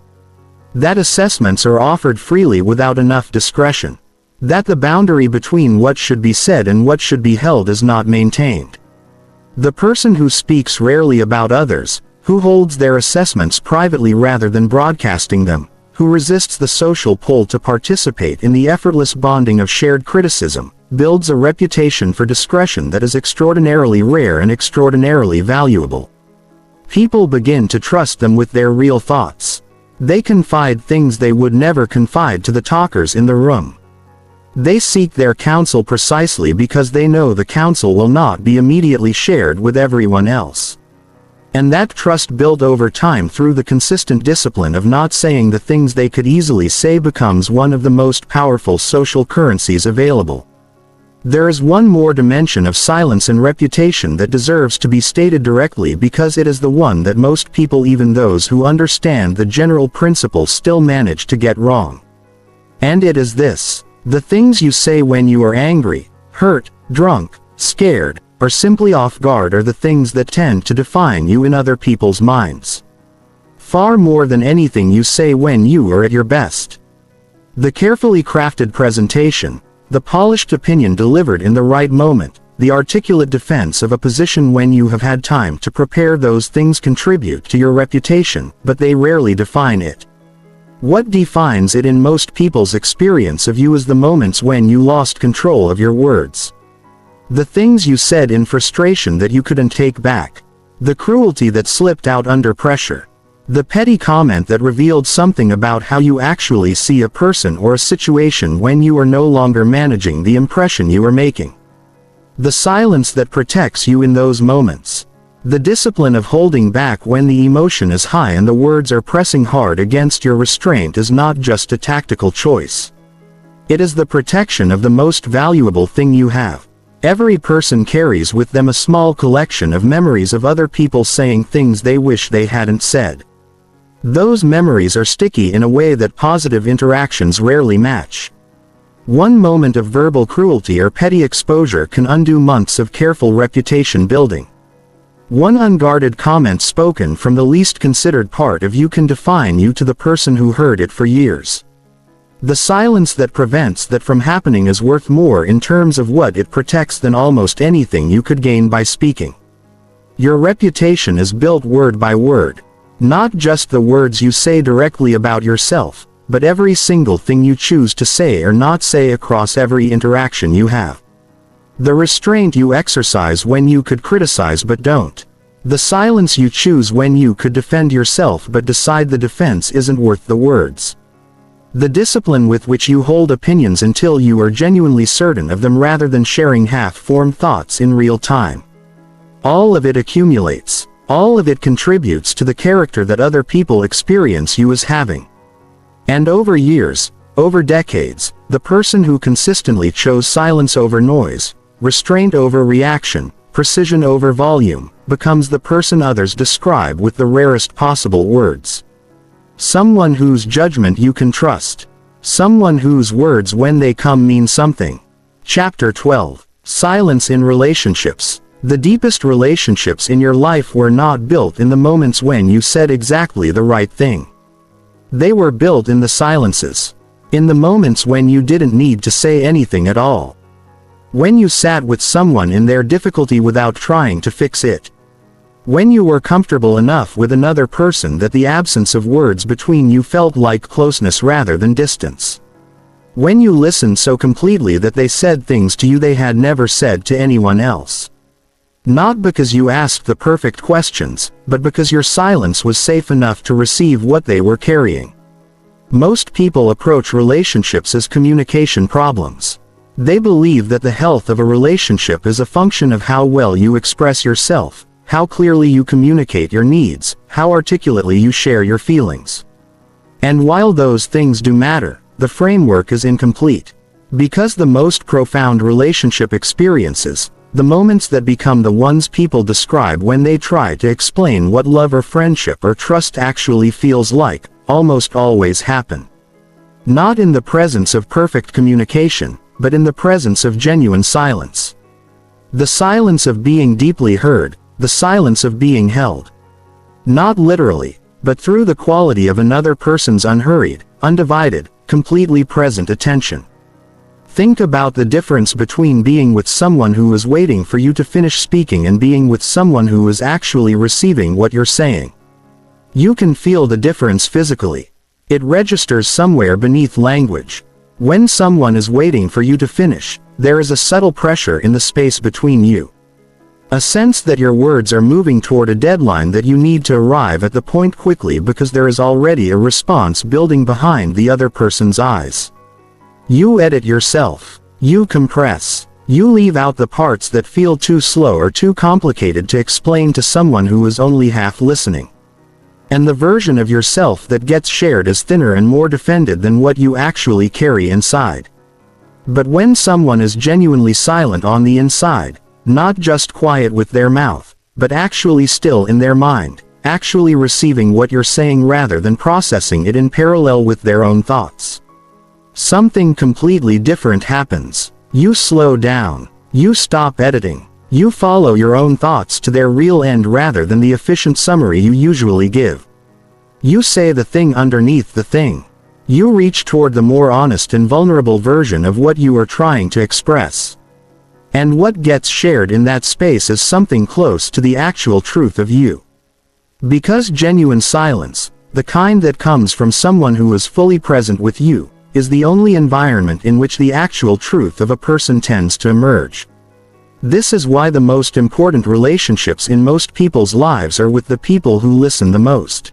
That assessments are offered freely without enough discretion. That the boundary between what should be said and what should be held is not maintained. The person who speaks rarely about others, who holds their assessments privately rather than broadcasting them, who resists the social pull to participate in the effortless bonding of shared criticism, builds a reputation for discretion that is extraordinarily rare and extraordinarily valuable. People begin to trust them with their real thoughts. They confide things they would never confide to the talkers in the room. They seek their counsel precisely because they know the counsel will not be immediately shared with everyone else. And that trust built over time through the consistent discipline of not saying the things they could easily say becomes one of the most powerful social currencies available. There is one more dimension of silence and reputation that deserves to be stated directly, because it is the one that most people, even those who understand the general principle, still manage to get wrong. And it is this: the things you say when you are angry, hurt, drunk, scared, or simply off guard are the things that tend to define you in other people's minds. Far more than anything you say when you are at your best. The carefully crafted presentation, the polished opinion delivered in the right moment, the articulate defense of a position when you have had time to prepare, those things contribute to your reputation, but they rarely define it. What defines it in most people's experience of you is the moments when you lost control of your words. The things you said in frustration that you couldn't take back. The cruelty that slipped out under pressure. The petty comment that revealed something about how you actually see a person or a situation when you are no longer managing the impression you are making. The silence that protects you in those moments. The discipline of holding back when the emotion is high and the words are pressing hard against your restraint is not just a tactical choice. It is the protection of the most valuable thing you have. Every person carries with them a small collection of memories of other people saying things they wish they hadn't said. Those memories are sticky in a way that positive interactions rarely match. One moment of verbal cruelty or petty exposure can undo months of careful reputation building. One unguarded comment spoken from the least considered part of you can define you to the person who heard it for years. The silence that prevents that from happening is worth more in terms of what it protects than almost anything you could gain by speaking. Your reputation is built word by word. Not just the words you say directly about yourself, but every single thing you choose to say or not say across every interaction you have. The restraint you exercise when you could criticize but don't. The silence you choose when you could defend yourself but decide the defense isn't worth the words. The discipline with which you hold opinions until you are genuinely certain of them rather than sharing half-formed thoughts in real time. All of it accumulates. All of it contributes to the character that other people experience you as having. And over years, over decades, the person who consistently chose silence over noise, restraint over reaction, precision over volume, becomes the person others describe with the rarest possible words. Someone whose judgment you can trust. Someone whose words when they come mean something. Chapter 12. Silence in Relationships. The deepest relationships in your life were not built in the moments when you said exactly the right thing. They were built in the silences. In the moments when you didn't need to say anything at all. When you sat with someone in their difficulty without trying to fix it. When you were comfortable enough with another person that the absence of words between you felt like closeness rather than distance. When you listened so completely that they said things to you they had never said to anyone else. Not because you asked the perfect questions, but because your silence was safe enough to receive what they were carrying. Most people approach relationships as communication problems. They believe that the health of a relationship is a function of how well you express yourself, how clearly you communicate your needs, how articulately you share your feelings. And while those things do matter, the framework is incomplete. Because the most profound relationship experiences, the moments that become the ones people describe when they try to explain what love or friendship or trust actually feels like, almost always happen. Not in the presence of perfect communication, but in the presence of genuine silence. The silence of being deeply heard, the silence of being held. Not literally, but through the quality of another person's unhurried, undivided, completely present attention. Think about the difference between being with someone who is waiting for you to finish speaking and being with someone who is actually receiving what you're saying. You can feel the difference physically. It registers somewhere beneath language. When someone is waiting for you to finish, there is a subtle pressure in the space between you. A sense that your words are moving toward a deadline that you need to arrive at the point quickly because there is already a response building behind the other person's eyes. You edit yourself. You compress. You leave out the parts that feel too slow or too complicated to explain to someone who is only half listening. And the version of yourself that gets shared is thinner and more defended than what you actually carry inside. But when someone is genuinely silent on the inside, not just quiet with their mouth, but actually still in their mind, actually receiving what you're saying rather than processing it in parallel with their own thoughts, something completely different happens. You slow down. You stop editing. You follow your own thoughts to their real end rather than the efficient summary you usually give. You say the thing underneath the thing. You reach toward the more honest and vulnerable version of what you are trying to express. And what gets shared in that space is something close to the actual truth of you. Because genuine silence, the kind that comes from someone who is fully present with you, is the only environment in which the actual truth of a person tends to emerge. This is why the most important relationships in most people's lives are with the people who listen the most.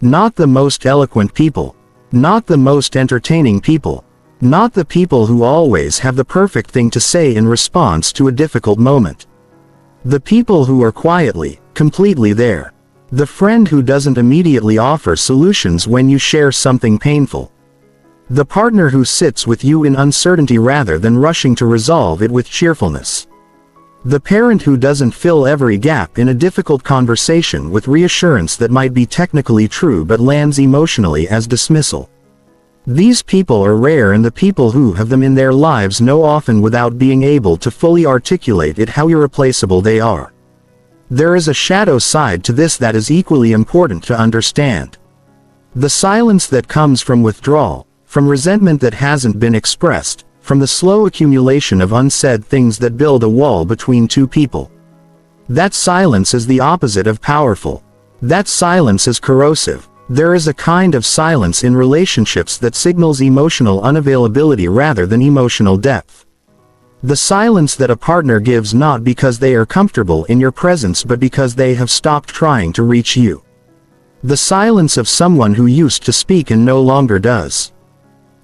Not the most eloquent people. Not the most entertaining people. Not the people who always have the perfect thing to say in response to a difficult moment. The people who are quietly, completely there. The friend who doesn't immediately offer solutions when you share something painful. The partner who sits with you in uncertainty rather than rushing to resolve it with cheerfulness. The parent who doesn't fill every gap in a difficult conversation with reassurance that might be technically true but lands emotionally as dismissal. These people are rare, and the people who have them in their lives know often without being able to fully articulate it how irreplaceable they are. There is a shadow side to this that is equally important to understand. The silence that comes from withdrawal, from resentment that hasn't been expressed, from the slow accumulation of unsaid things that build a wall between two people. That silence is the opposite of powerful. That silence is corrosive. There is a kind of silence in relationships that signals emotional unavailability rather than emotional depth. The silence that a partner gives not because they are comfortable in your presence but because they have stopped trying to reach you. The silence of someone who used to speak and no longer does.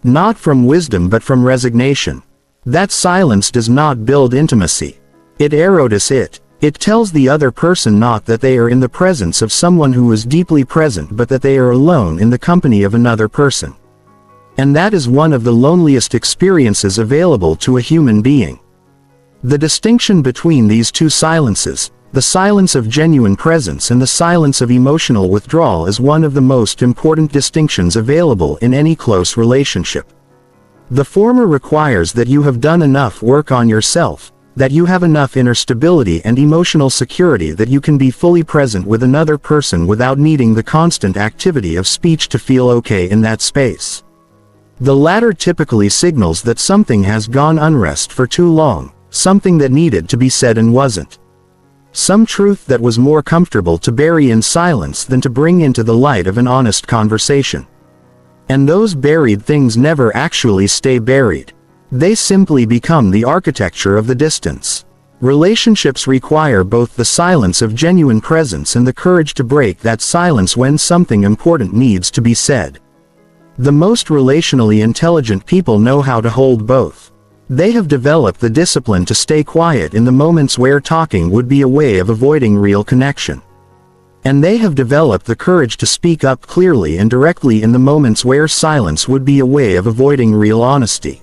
Not from wisdom but from resignation. That silence does not build intimacy. It erodes it. It tells the other person not that they are in the presence of someone who is deeply present but that they are alone in the company of another person. And that is one of the loneliest experiences available to a human being. The distinction between these two silences, the silence of genuine presence and the silence of emotional withdrawal, is one of the most important distinctions available in any close relationship. The former requires that you have done enough work on yourself, that you have enough inner stability and emotional security that you can be fully present with another person without needing the constant activity of speech to feel okay in that space. The latter typically signals that something has gone unrest for too long, something that needed to be said and wasn't. Some truth that was more comfortable to bury in silence than to bring into the light of an honest conversation. And those buried things never actually stay buried. They simply become the architecture of the distance. Relationships require both the silence of genuine presence and the courage to break that silence when something important needs to be said. The most relationally intelligent people know how to hold both. They have developed the discipline to stay quiet in the moments where talking would be a way of avoiding real connection. And they have developed the courage to speak up clearly and directly in the moments where silence would be a way of avoiding real honesty.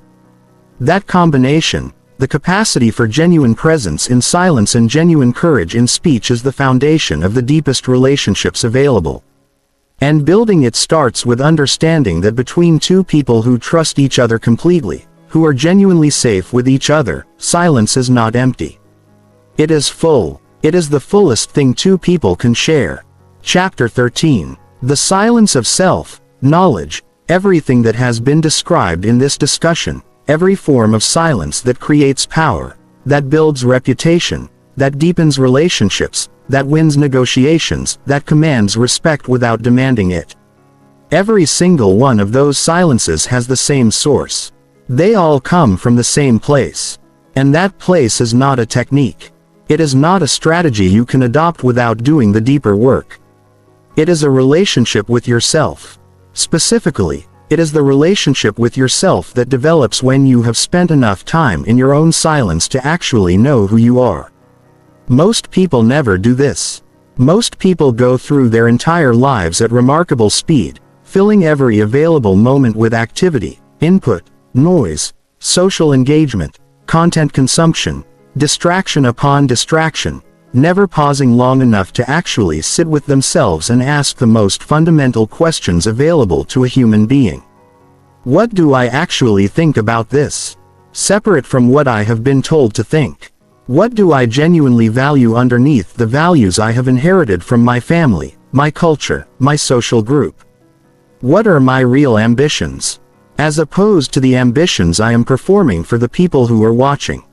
That combination, the capacity for genuine presence in silence and genuine courage in speech, is the foundation of the deepest relationships available. And building it starts with understanding that between two people who trust each other completely, who are genuinely safe with each other, silence is not empty. It is full. It is the fullest thing two people can share. Chapter 13. The silence of self, knowledge. Everything that has been described in this discussion, every form of silence that creates power, that builds reputation, that deepens relationships, that wins negotiations, that commands respect without demanding it. Every single one of those silences has the same source. They all come from the same place. And that place is not a technique. It is not a strategy you can adopt without doing the deeper work. It is a relationship with yourself. Specifically, it is the relationship with yourself that develops when you have spent enough time in your own silence to actually know who you are. Most people never do this. Most people go through their entire lives at remarkable speed, filling every available moment with activity, input, noise, social engagement, content consumption, distraction upon distraction, never pausing long enough to actually sit with themselves and ask the most fundamental questions available to a human being. What do I actually think about this? Separate from what I have been told to think. What do I genuinely value underneath the values I have inherited from my family, my culture, my social group? What are my real ambitions? As opposed to the ambitions I am performing for the people who are watching.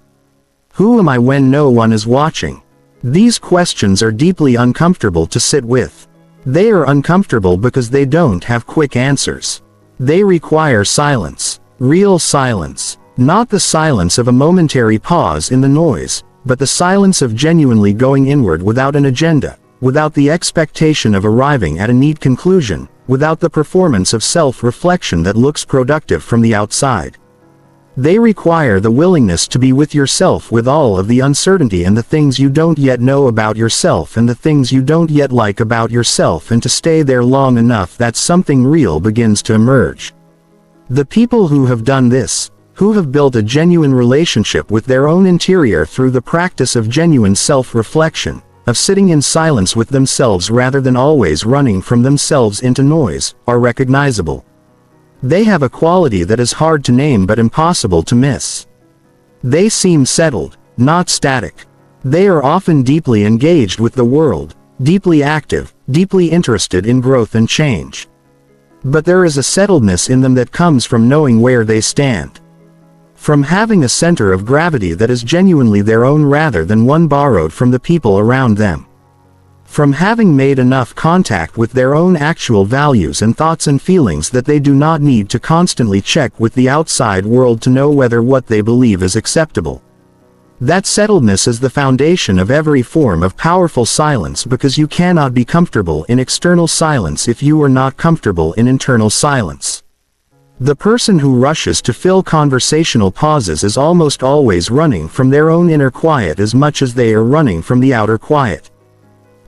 Who am I when no one is watching? These questions are deeply uncomfortable to sit with. They are uncomfortable because they don't have quick answers. They require silence. Real silence. Not the silence of a momentary pause in the noise, but the silence of genuinely going inward without an agenda, without the expectation of arriving at a neat conclusion, without the performance of self-reflection that looks productive from the outside. They require the willingness to be with yourself with all of the uncertainty and the things you don't yet know about yourself and the things you don't yet like about yourself, and to stay there long enough that something real begins to emerge. The people who have done this, who have built a genuine relationship with their own interior through the practice of genuine self-reflection, of sitting in silence with themselves rather than always running from themselves into noise, are recognizable. They have a quality that is hard to name but impossible to miss. They seem settled, not static. They are often deeply engaged with the world, deeply active, deeply interested in growth and change. But there is a settledness in them that comes from knowing where they stand. From having a center of gravity that is genuinely their own rather than one borrowed from the people around them. From having made enough contact with their own actual values and thoughts and feelings that they do not need to constantly check with the outside world to know whether what they believe is acceptable. That settledness is the foundation of every form of powerful silence, because you cannot be comfortable in external silence if you are not comfortable in internal silence. The person who rushes to fill conversational pauses is almost always running from their own inner quiet as much as they are running from the outer quiet.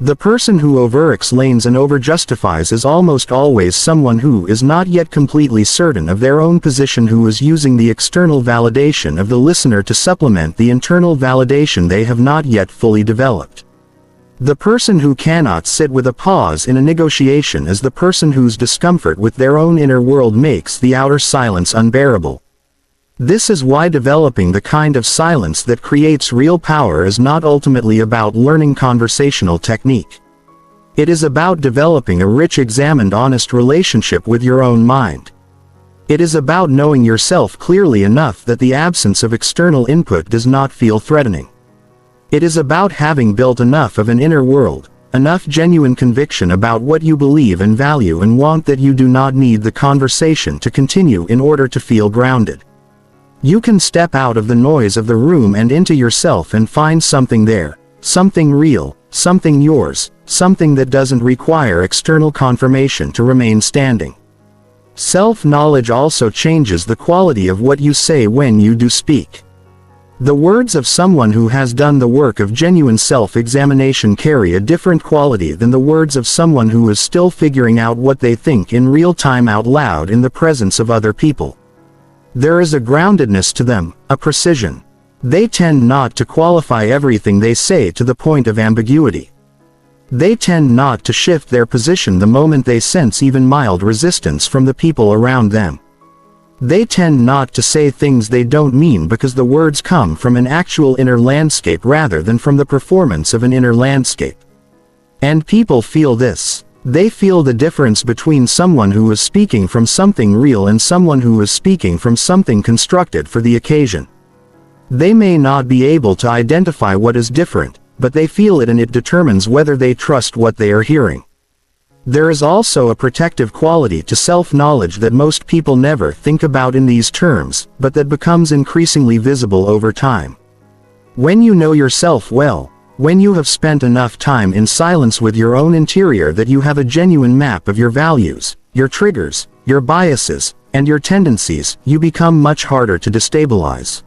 The person who over-explains and over-justifies is almost always someone who is not yet completely certain of their own position, who is using the external validation of the listener to supplement the internal validation they have not yet fully developed. The person who cannot sit with a pause in a negotiation is the person whose discomfort with their own inner world makes the outer silence unbearable. This is why developing the kind of silence that creates real power is not ultimately about learning conversational technique. It is about developing a rich, examined, honest relationship with your own mind. It is about knowing yourself clearly enough that the absence of external input does not feel threatening. It is about having built enough of an inner world, enough genuine conviction about what you believe and value and want, that you do not need the conversation to continue in order to feel grounded. You can step out of the noise of the room and into yourself and find something there, something real, something yours, something that doesn't require external confirmation to remain standing. Self-knowledge also changes the quality of what you say when you do speak. The words of someone who has done the work of genuine self-examination carry a different quality than the words of someone who is still figuring out what they think in real time out loud in the presence of other people. There is a groundedness to them, a precision. They tend not to qualify everything they say to the point of ambiguity. They tend not to shift their position the moment they sense even mild resistance from the people around them. They tend not to say things they don't mean because the words come from an actual inner landscape rather than from the performance of an inner landscape. And people feel this. They feel the difference between someone who is speaking from something real and someone who is speaking from something constructed for the occasion. They may not be able to identify what is different, but they feel it, and it determines whether they trust what they are hearing. There is also a protective quality to self-knowledge that most people never think about in these terms, but that becomes increasingly visible over time. When you know yourself well, when you have spent enough time in silence with your own interior that you have a genuine map of your values, your triggers, your biases, and your tendencies, you become much harder to destabilize.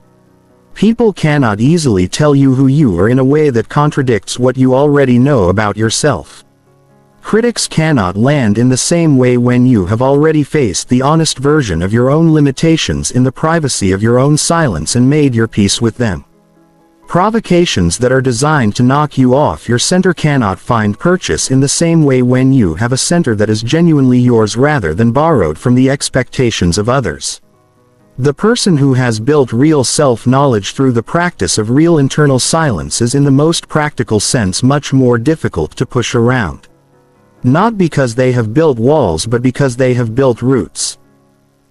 People cannot easily tell you who you are in a way that contradicts what you already know about yourself. Critics cannot land in the same way when you have already faced the honest version of your own limitations in the privacy of your own silence and made your peace with them. Provocations that are designed to knock you off your center cannot find purchase in the same way when you have a center that is genuinely yours rather than borrowed from the expectations of others. The person who has built real self-knowledge through the practice of real internal silence is in the most practical sense much more difficult to push around. Not because they have built walls but because they have built roots.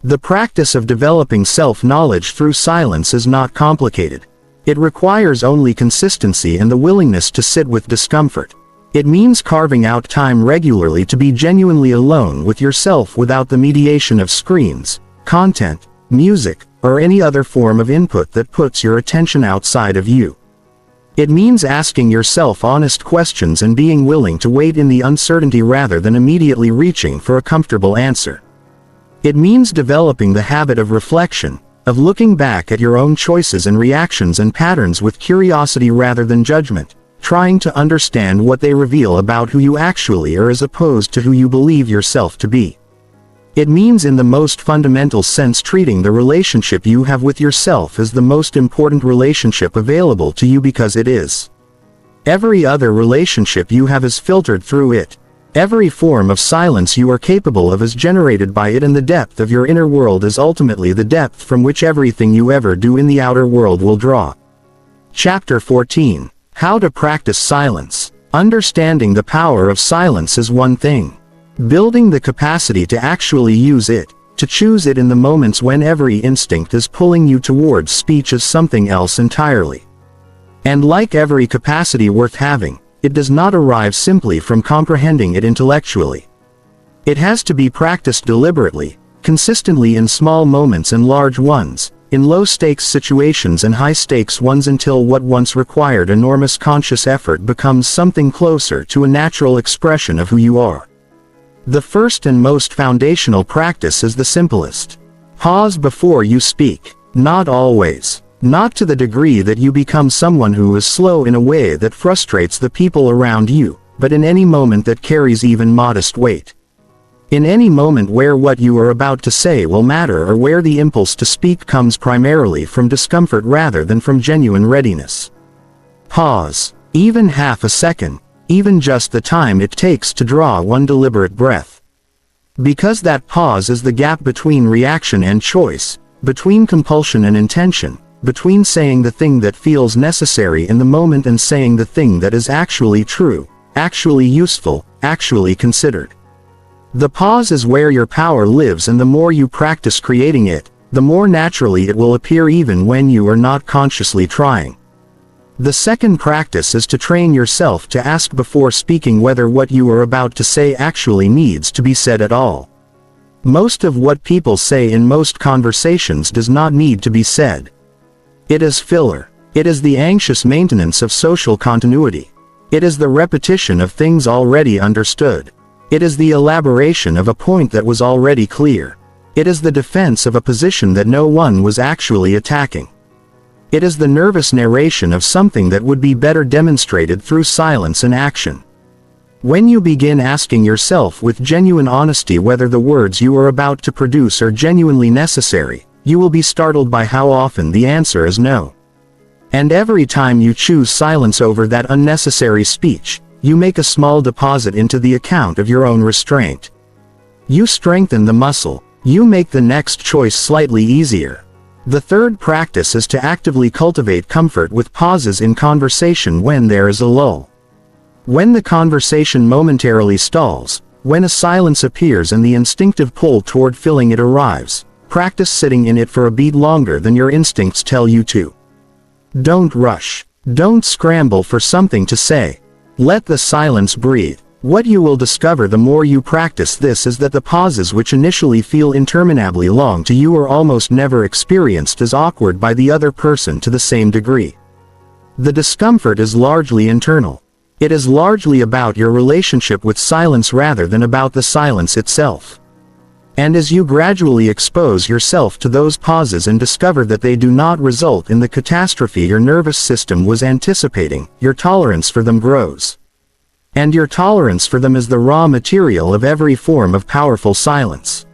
The practice of developing self-knowledge through silence is not complicated. It requires only consistency and the willingness to sit with discomfort. It means carving out time regularly to be genuinely alone with yourself without the mediation of screens, content, music, or any other form of input that puts your attention outside of you. It means asking yourself honest questions and being willing to wait in the uncertainty rather than immediately reaching for a comfortable answer. It means developing the habit of reflection, of looking back at your own choices and reactions and patterns with curiosity rather than judgment, trying to understand what they reveal about who you actually are as opposed to who you believe yourself to be. It means in the most fundamental sense treating the relationship you have with yourself as the most important relationship available to you because it is. Every other relationship you have is filtered through it. Every form of silence you are capable of is generated by it, and the depth of your inner world is ultimately the depth from which everything you ever do in the outer world will draw. Chapter 14. How to practice silence. Understanding the power of silence is one thing. Building the capacity to actually use it, to choose it in the moments when every instinct is pulling you towards speech, is something else entirely. And like every capacity worth having, it does not arrive simply from comprehending it intellectually. It has to be practiced deliberately, consistently in small moments and large ones, in low-stakes situations and high-stakes ones, until what once required enormous conscious effort becomes something closer to a natural expression of who you are. The first and most foundational practice is the simplest. Pause before you speak. Not always. Not to the degree that you become someone who is slow in a way that frustrates the people around you, but in any moment that carries even modest weight. In any moment where what you are about to say will matter, or where the impulse to speak comes primarily from discomfort rather than from genuine readiness. Pause. Even half a second. Even just the time it takes to draw one deliberate breath. Because that pause is the gap between reaction and choice, between compulsion and intention, between saying the thing that feels necessary in the moment and saying the thing that is actually true, actually useful, actually considered. The pause is where your power lives, and the more you practice creating it, the more naturally it will appear even when you are not consciously trying. The second practice is to train yourself to ask before speaking whether what you are about to say actually needs to be said at all. Most of what people say in most conversations does not need to be said. It is filler. It is the anxious maintenance of social continuity. It is the repetition of things already understood. It is the elaboration of a point that was already clear. It is the defense of a position that no one was actually attacking. It is the nervous narration of something that would be better demonstrated through silence and action. When you begin asking yourself with genuine honesty whether the words you are about to produce are genuinely necessary, you will be startled by how often the answer is no. And every time you choose silence over that unnecessary speech, you make a small deposit into the account of your own restraint. You strengthen the muscle. You make the next choice slightly easier. The third practice is to actively cultivate comfort with pauses in conversation when there is a lull. When the conversation momentarily stalls, when a silence appears and the instinctive pull toward filling it arrives, practice sitting in it for a beat longer than your instincts tell you to. Don't rush. Don't scramble for something to say. Let the silence breathe. What you will discover the more you practice this is that the pauses which initially feel interminably long to you are almost never experienced as awkward by the other person to the same degree. The discomfort is largely internal. It is largely about your relationship with silence rather than about the silence itself. And as you gradually expose yourself to those pauses and discover that they do not result in the catastrophe your nervous system was anticipating, your tolerance for them grows. And your tolerance for them is the raw material of every form of powerful silence.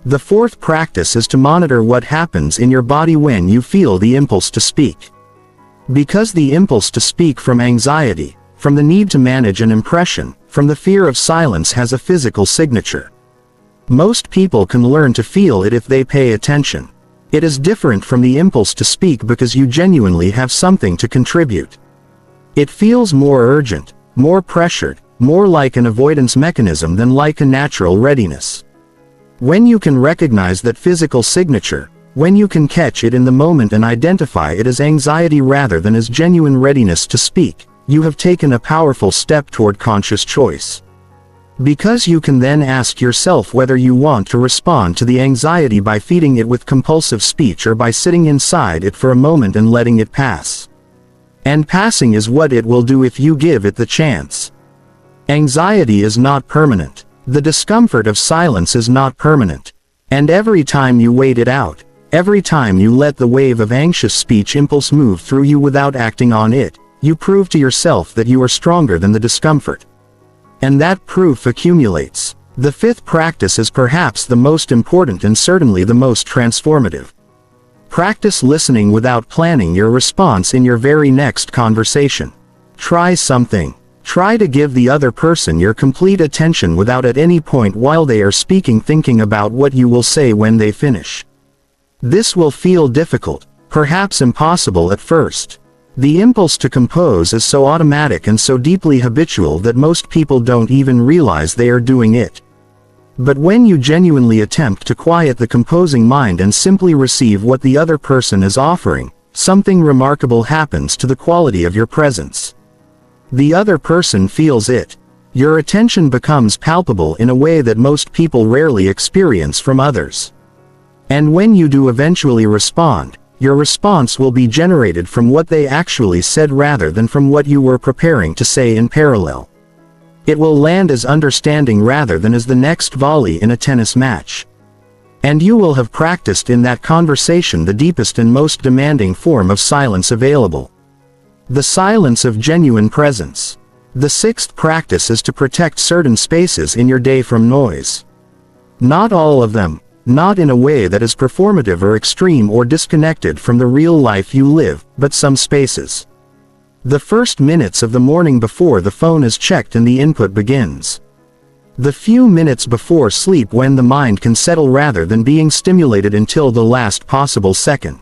The fourth practice is to monitor what happens in your body when you feel the impulse to speak. Because the impulse to speak from anxiety, from the need to manage an impression, from the fear of silence has a physical signature. Most people can learn to feel it if they pay attention. It is different from the impulse to speak because you genuinely have something to contribute. It feels more urgent, more pressured, more like an avoidance mechanism than like a natural readiness. When you can recognize that physical signature, when you can catch it in the moment and identify it as anxiety rather than as genuine readiness to speak, you have taken a powerful step toward conscious choice. Because you can then ask yourself whether you want to respond to the anxiety by feeding it with compulsive speech or by sitting inside it for a moment and letting it pass. And passing is what it will do if you give it the chance. Anxiety is not permanent. The discomfort of silence is not permanent. And every time you wait it out, every time you let the wave of anxious speech impulse move through you without acting on it, you prove to yourself that you are stronger than the discomfort. And that proof accumulates. The fifth practice is perhaps the most important and certainly the most transformative. Practice listening without planning your response in your very next conversation. Try something. Try to give the other person your complete attention without at any point while they are speaking thinking about what you will say when they finish. This will feel difficult, perhaps impossible at first. The impulse to compose is so automatic and so deeply habitual that most people don't even realize they are doing it. But when you genuinely attempt to quiet the composing mind and simply receive what the other person is offering, something remarkable happens to the quality of your presence. The other person feels it. Your attention becomes palpable in a way that most people rarely experience from others. And when you do eventually respond, your response will be generated from what they actually said rather than from what you were preparing to say in parallel. It will land as understanding rather than as the next volley in a tennis match. And you will have practiced in that conversation the deepest and most demanding form of silence available. The silence of genuine presence. The sixth practice is to protect certain spaces in your day from noise. Not all of them, not in a way that is performative or extreme or disconnected from the real life you live, but some spaces. The first minutes of the morning before the phone is checked and the input begins. The few minutes before sleep when the mind can settle rather than being stimulated until the last possible second.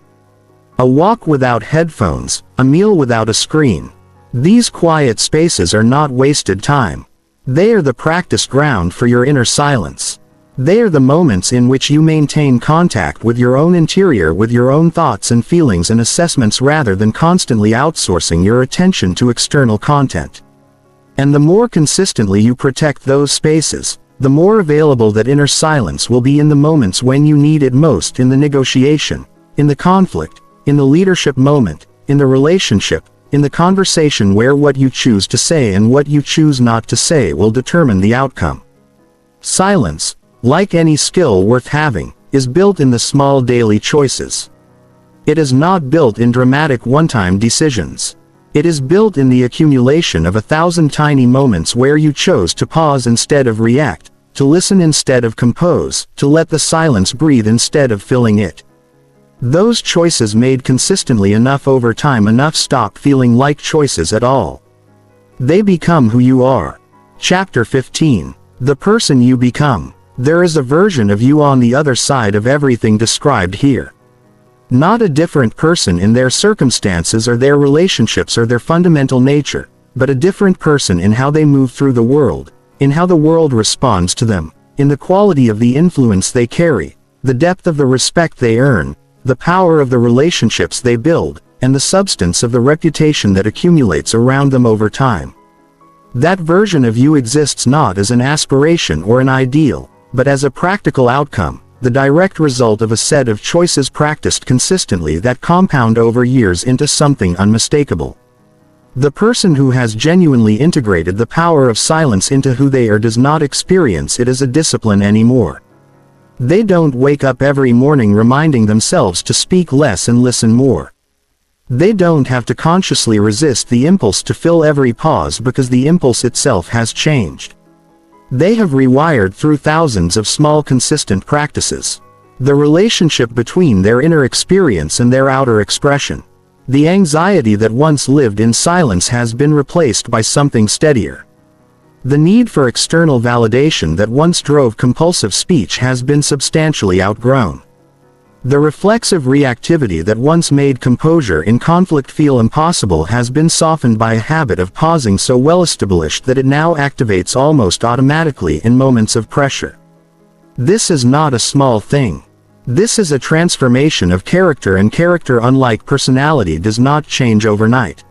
A walk without headphones, a meal without a screen. These quiet spaces are not wasted time. They are the practice ground for your inner silence. They are the moments in which you maintain contact with your own interior, with your own thoughts and feelings and assessments rather than constantly outsourcing your attention to external content. And the more consistently you protect those spaces, the more available that inner silence will be in the moments when you need it most, in the negotiation, in the conflict, in the leadership moment, in the relationship, in the conversation where what you choose to say and what you choose not to say will determine the outcome. Silence, like any skill worth having, is built in the small daily choices. It is not built in dramatic one-time decisions. It is built in the accumulation of 1,000 tiny moments where you chose to pause instead of react, to listen instead of compose, to let the silence breathe instead of filling it. Those choices made consistently enough over time enough stop feeling like choices at all. They become who you are. Chapter 15. The person you become. There is a version of you on the other side of everything described here. Not a different person in their circumstances or their relationships or their fundamental nature, but a different person in how they move through the world, in how the world responds to them, in the quality of the influence they carry, the depth of the respect they earn, the power of the relationships they build, and the substance of the reputation that accumulates around them over time. That version of you exists not as an aspiration or an ideal, but as a practical outcome, the direct result of a set of choices practiced consistently that compound over years into something unmistakable. The person who has genuinely integrated the power of silence into who they are does not experience it as a discipline anymore. They don't wake up every morning reminding themselves to speak less and listen more. They don't have to consciously resist the impulse to fill every pause because the impulse itself has changed. They have rewired through thousands of small consistent practices. The relationship between their inner experience and their outer expression. The anxiety that once lived in silence has been replaced by something steadier. The need for external validation that once drove compulsive speech has been substantially outgrown. The reflexive reactivity that once made composure in conflict feel impossible has been softened by a habit of pausing so well established that it now activates almost automatically in moments of pressure. This is not a small thing. This is a transformation of character, and character, unlike personality, does not change overnight.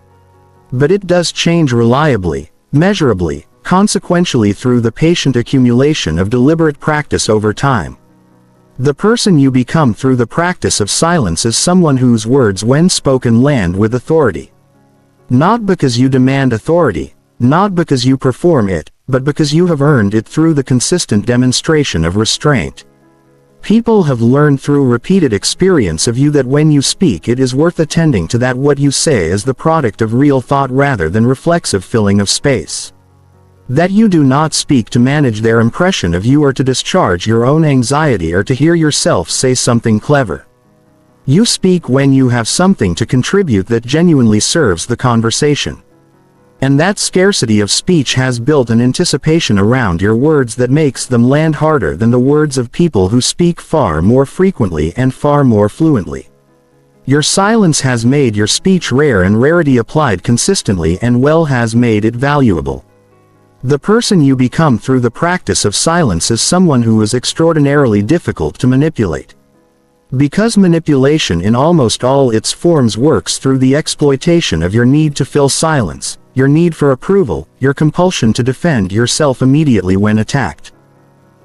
But it does change reliably, measurably, consequentially through the patient accumulation of deliberate practice over time. The person you become through the practice of silence is someone whose words when spoken land with authority. Not because you demand authority, not because you perform it, but because you have earned it through the consistent demonstration of restraint. People have learned through repeated experience of you that when you speak it is worth attending to, that what you say is the product of real thought rather than reflexive filling of space. That you do not speak to manage their impression of you or to discharge your own anxiety or to hear yourself say something clever. You speak when you have something to contribute that genuinely serves the conversation. And that scarcity of speech has built an anticipation around your words that makes them land harder than the words of people who speak far more frequently and far more fluently. Your silence has made your speech rare, and rarity applied consistently and well has made it valuable. The person you become through the practice of silence is someone who is extraordinarily difficult to manipulate. Because manipulation in almost all its forms works through the exploitation of your need to fill silence, your need for approval, your compulsion to defend yourself immediately when attacked,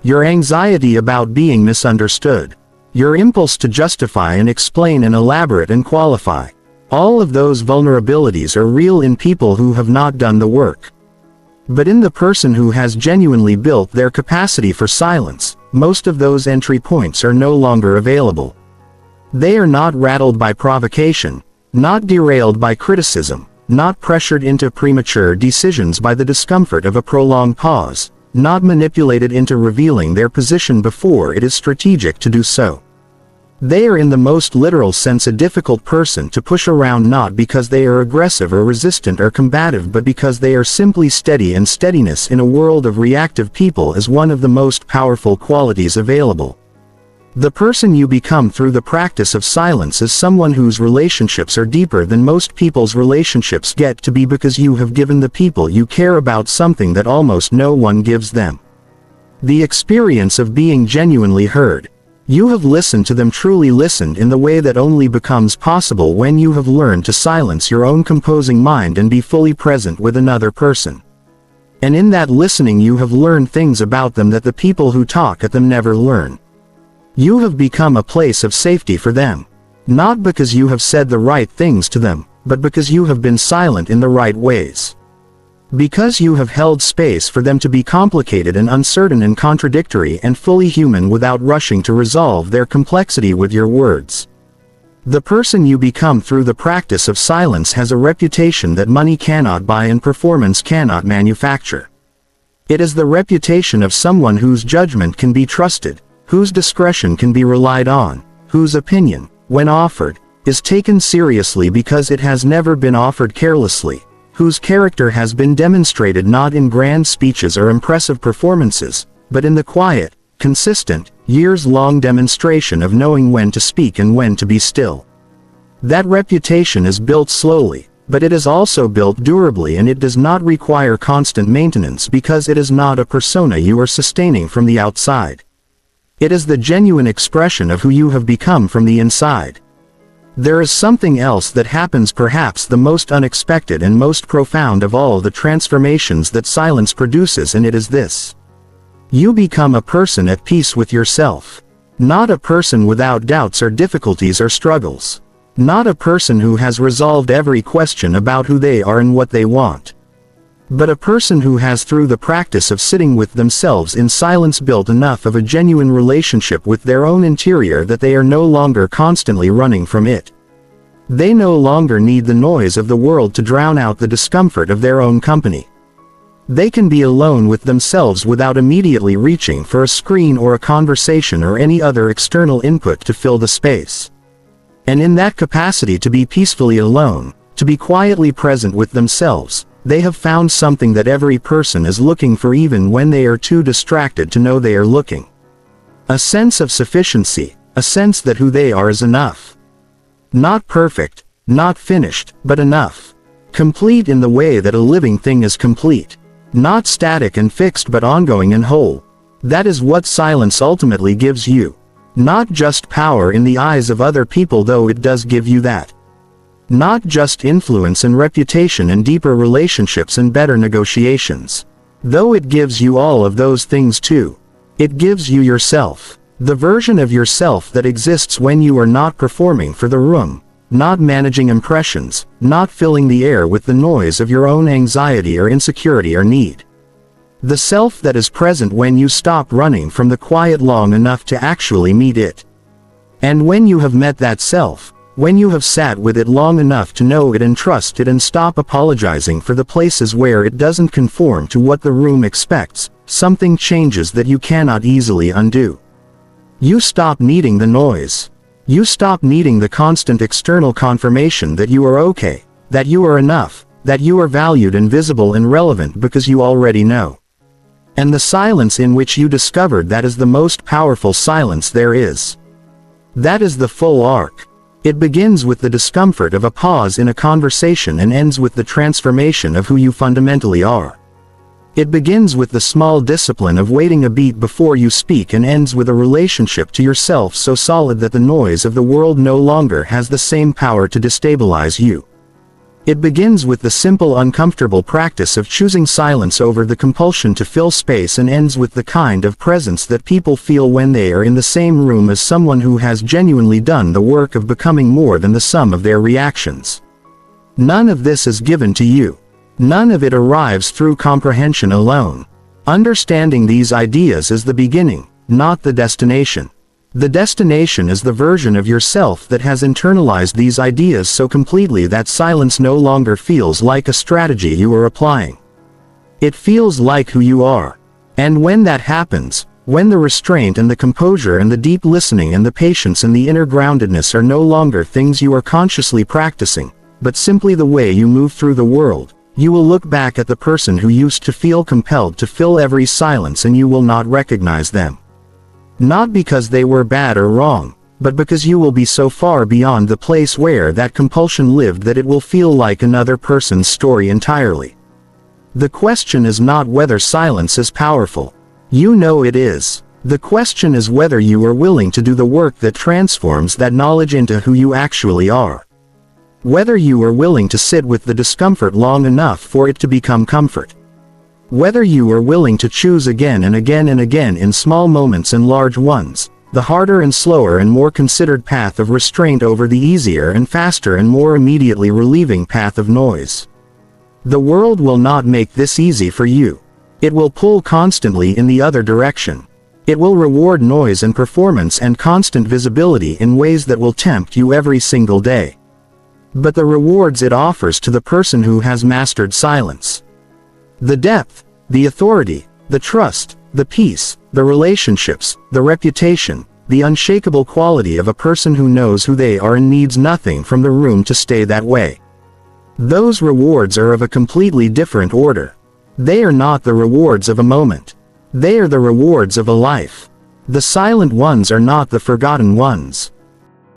your anxiety about being misunderstood, your impulse to justify and explain and elaborate and qualify. All of those vulnerabilities are real in people who have not done the work. But in the person who has genuinely built their capacity for silence, most of those entry points are no longer available. They are not rattled by provocation, not derailed by criticism, not pressured into premature decisions by the discomfort of a prolonged pause, not manipulated into revealing their position before it is strategic to do so. They are in the most literal sense a difficult person to push around, not because they are aggressive or resistant or combative, but because they are simply steady, and steadiness in a world of reactive people is one of the most powerful qualities available. The person you become through the practice of silence is someone whose relationships are deeper than most people's relationships get to be, because you have given the people you care about something that almost no one gives them. The experience of being genuinely heard. You have listened to them, truly listened, in the way that only becomes possible when you have learned to silence your own composing mind and be fully present with another person. And in that listening you have learned things about them that the people who talk at them never learn. You have become a place of safety for them. Not because you have said the right things to them, but because you have been silent in the right ways. Because you have held space for them to be complicated and uncertain and contradictory and fully human without rushing to resolve their complexity with your words. The person you become through the practice of silence has a reputation that money cannot buy and performance cannot manufacture. It is the reputation of someone whose judgment can be trusted, whose discretion can be relied on, whose opinion, when offered, is taken seriously because it has never been offered carelessly, whose character has been demonstrated not in grand speeches or impressive performances, but in the quiet, consistent, years-long demonstration of knowing when to speak and when to be still. That reputation is built slowly, but it is also built durably, and it does not require constant maintenance because it is not a persona you are sustaining from the outside. It is the genuine expression of who you have become from the inside. There is something else that happens, perhaps the most unexpected and most profound of all the transformations that silence produces, and it is this. You become a person at peace with yourself. Not a person without doubts or difficulties or struggles. Not a person who has resolved every question about who they are and what they want. But a person who has, through the practice of sitting with themselves in silence, built enough of a genuine relationship with their own interior that they are no longer constantly running from it. They no longer need the noise of the world to drown out the discomfort of their own company. They can be alone with themselves without immediately reaching for a screen or a conversation or any other external input to fill the space. And in that capacity to be peacefully alone, to be quietly present with themselves, they have found something that every person is looking for even when they are too distracted to know they are looking. A sense of sufficiency, a sense that who they are is enough. Not perfect, not finished, but enough. Complete in the way that a living thing is complete. Not static and fixed but ongoing and whole. That is what silence ultimately gives you. Not just power in the eyes of other people, though it does give you that. Not just influence and reputation and deeper relationships and better negotiations. Though it gives you all of those things too. It gives you yourself. The version of yourself that exists when you are not performing for the room, not managing impressions, not filling the air with the noise of your own anxiety or insecurity or need. The self that is present when you stop running from the quiet long enough to actually meet it. And when you have met that self, when you have sat with it long enough to know it and trust it and stop apologizing for the places where it doesn't conform to what the room expects, something changes that you cannot easily undo. You stop needing the noise. You stop needing the constant external confirmation that you are okay, that you are enough, that you are valued and visible and relevant, because you already know. And the silence in which you discovered that is the most powerful silence there is. That is the full arc. It begins with the discomfort of a pause in a conversation and ends with the transformation of who you fundamentally are. It begins with the small discipline of waiting a beat before you speak and ends with a relationship to yourself so solid that the noise of the world no longer has the same power to destabilize you. It begins with the simple, uncomfortable practice of choosing silence over the compulsion to fill space and ends with the kind of presence that people feel when they are in the same room as someone who has genuinely done the work of becoming more than the sum of their reactions. None of this is given to you. None of it arrives through comprehension alone. Understanding these ideas is the beginning, not the destination. The destination is the version of yourself that has internalized these ideas so completely that silence no longer feels like a strategy you are applying. It feels like who you are. And when that happens, when the restraint and the composure and the deep listening and the patience and the inner groundedness are no longer things you are consciously practicing, but simply the way you move through the world, you will look back at the person who used to feel compelled to fill every silence and you will not recognize them. Not because they were bad or wrong, but because you will be so far beyond the place where that compulsion lived that it will feel like another person's story entirely. The question is not whether silence is powerful. You know it is. The question is whether you are willing to do the work that transforms that knowledge into who you actually are. Whether you are willing to sit with the discomfort long enough for it to become comfort. Whether you are willing to choose again and again and again in small moments and large ones, the harder and slower and more considered path of restraint over the easier and faster and more immediately relieving path of noise. The world will not make this easy for you. It will pull constantly in the other direction. It will reward noise and performance and constant visibility in ways that will tempt you every single day. But the rewards it offers to the person who has mastered silence. The depth, the authority, the trust, the peace, the relationships, the reputation, the unshakable quality of a person who knows who they are and needs nothing from the room to stay that way. Those rewards are of a completely different order. They are not the rewards of a moment. They are the rewards of a life. The silent ones are not the forgotten ones.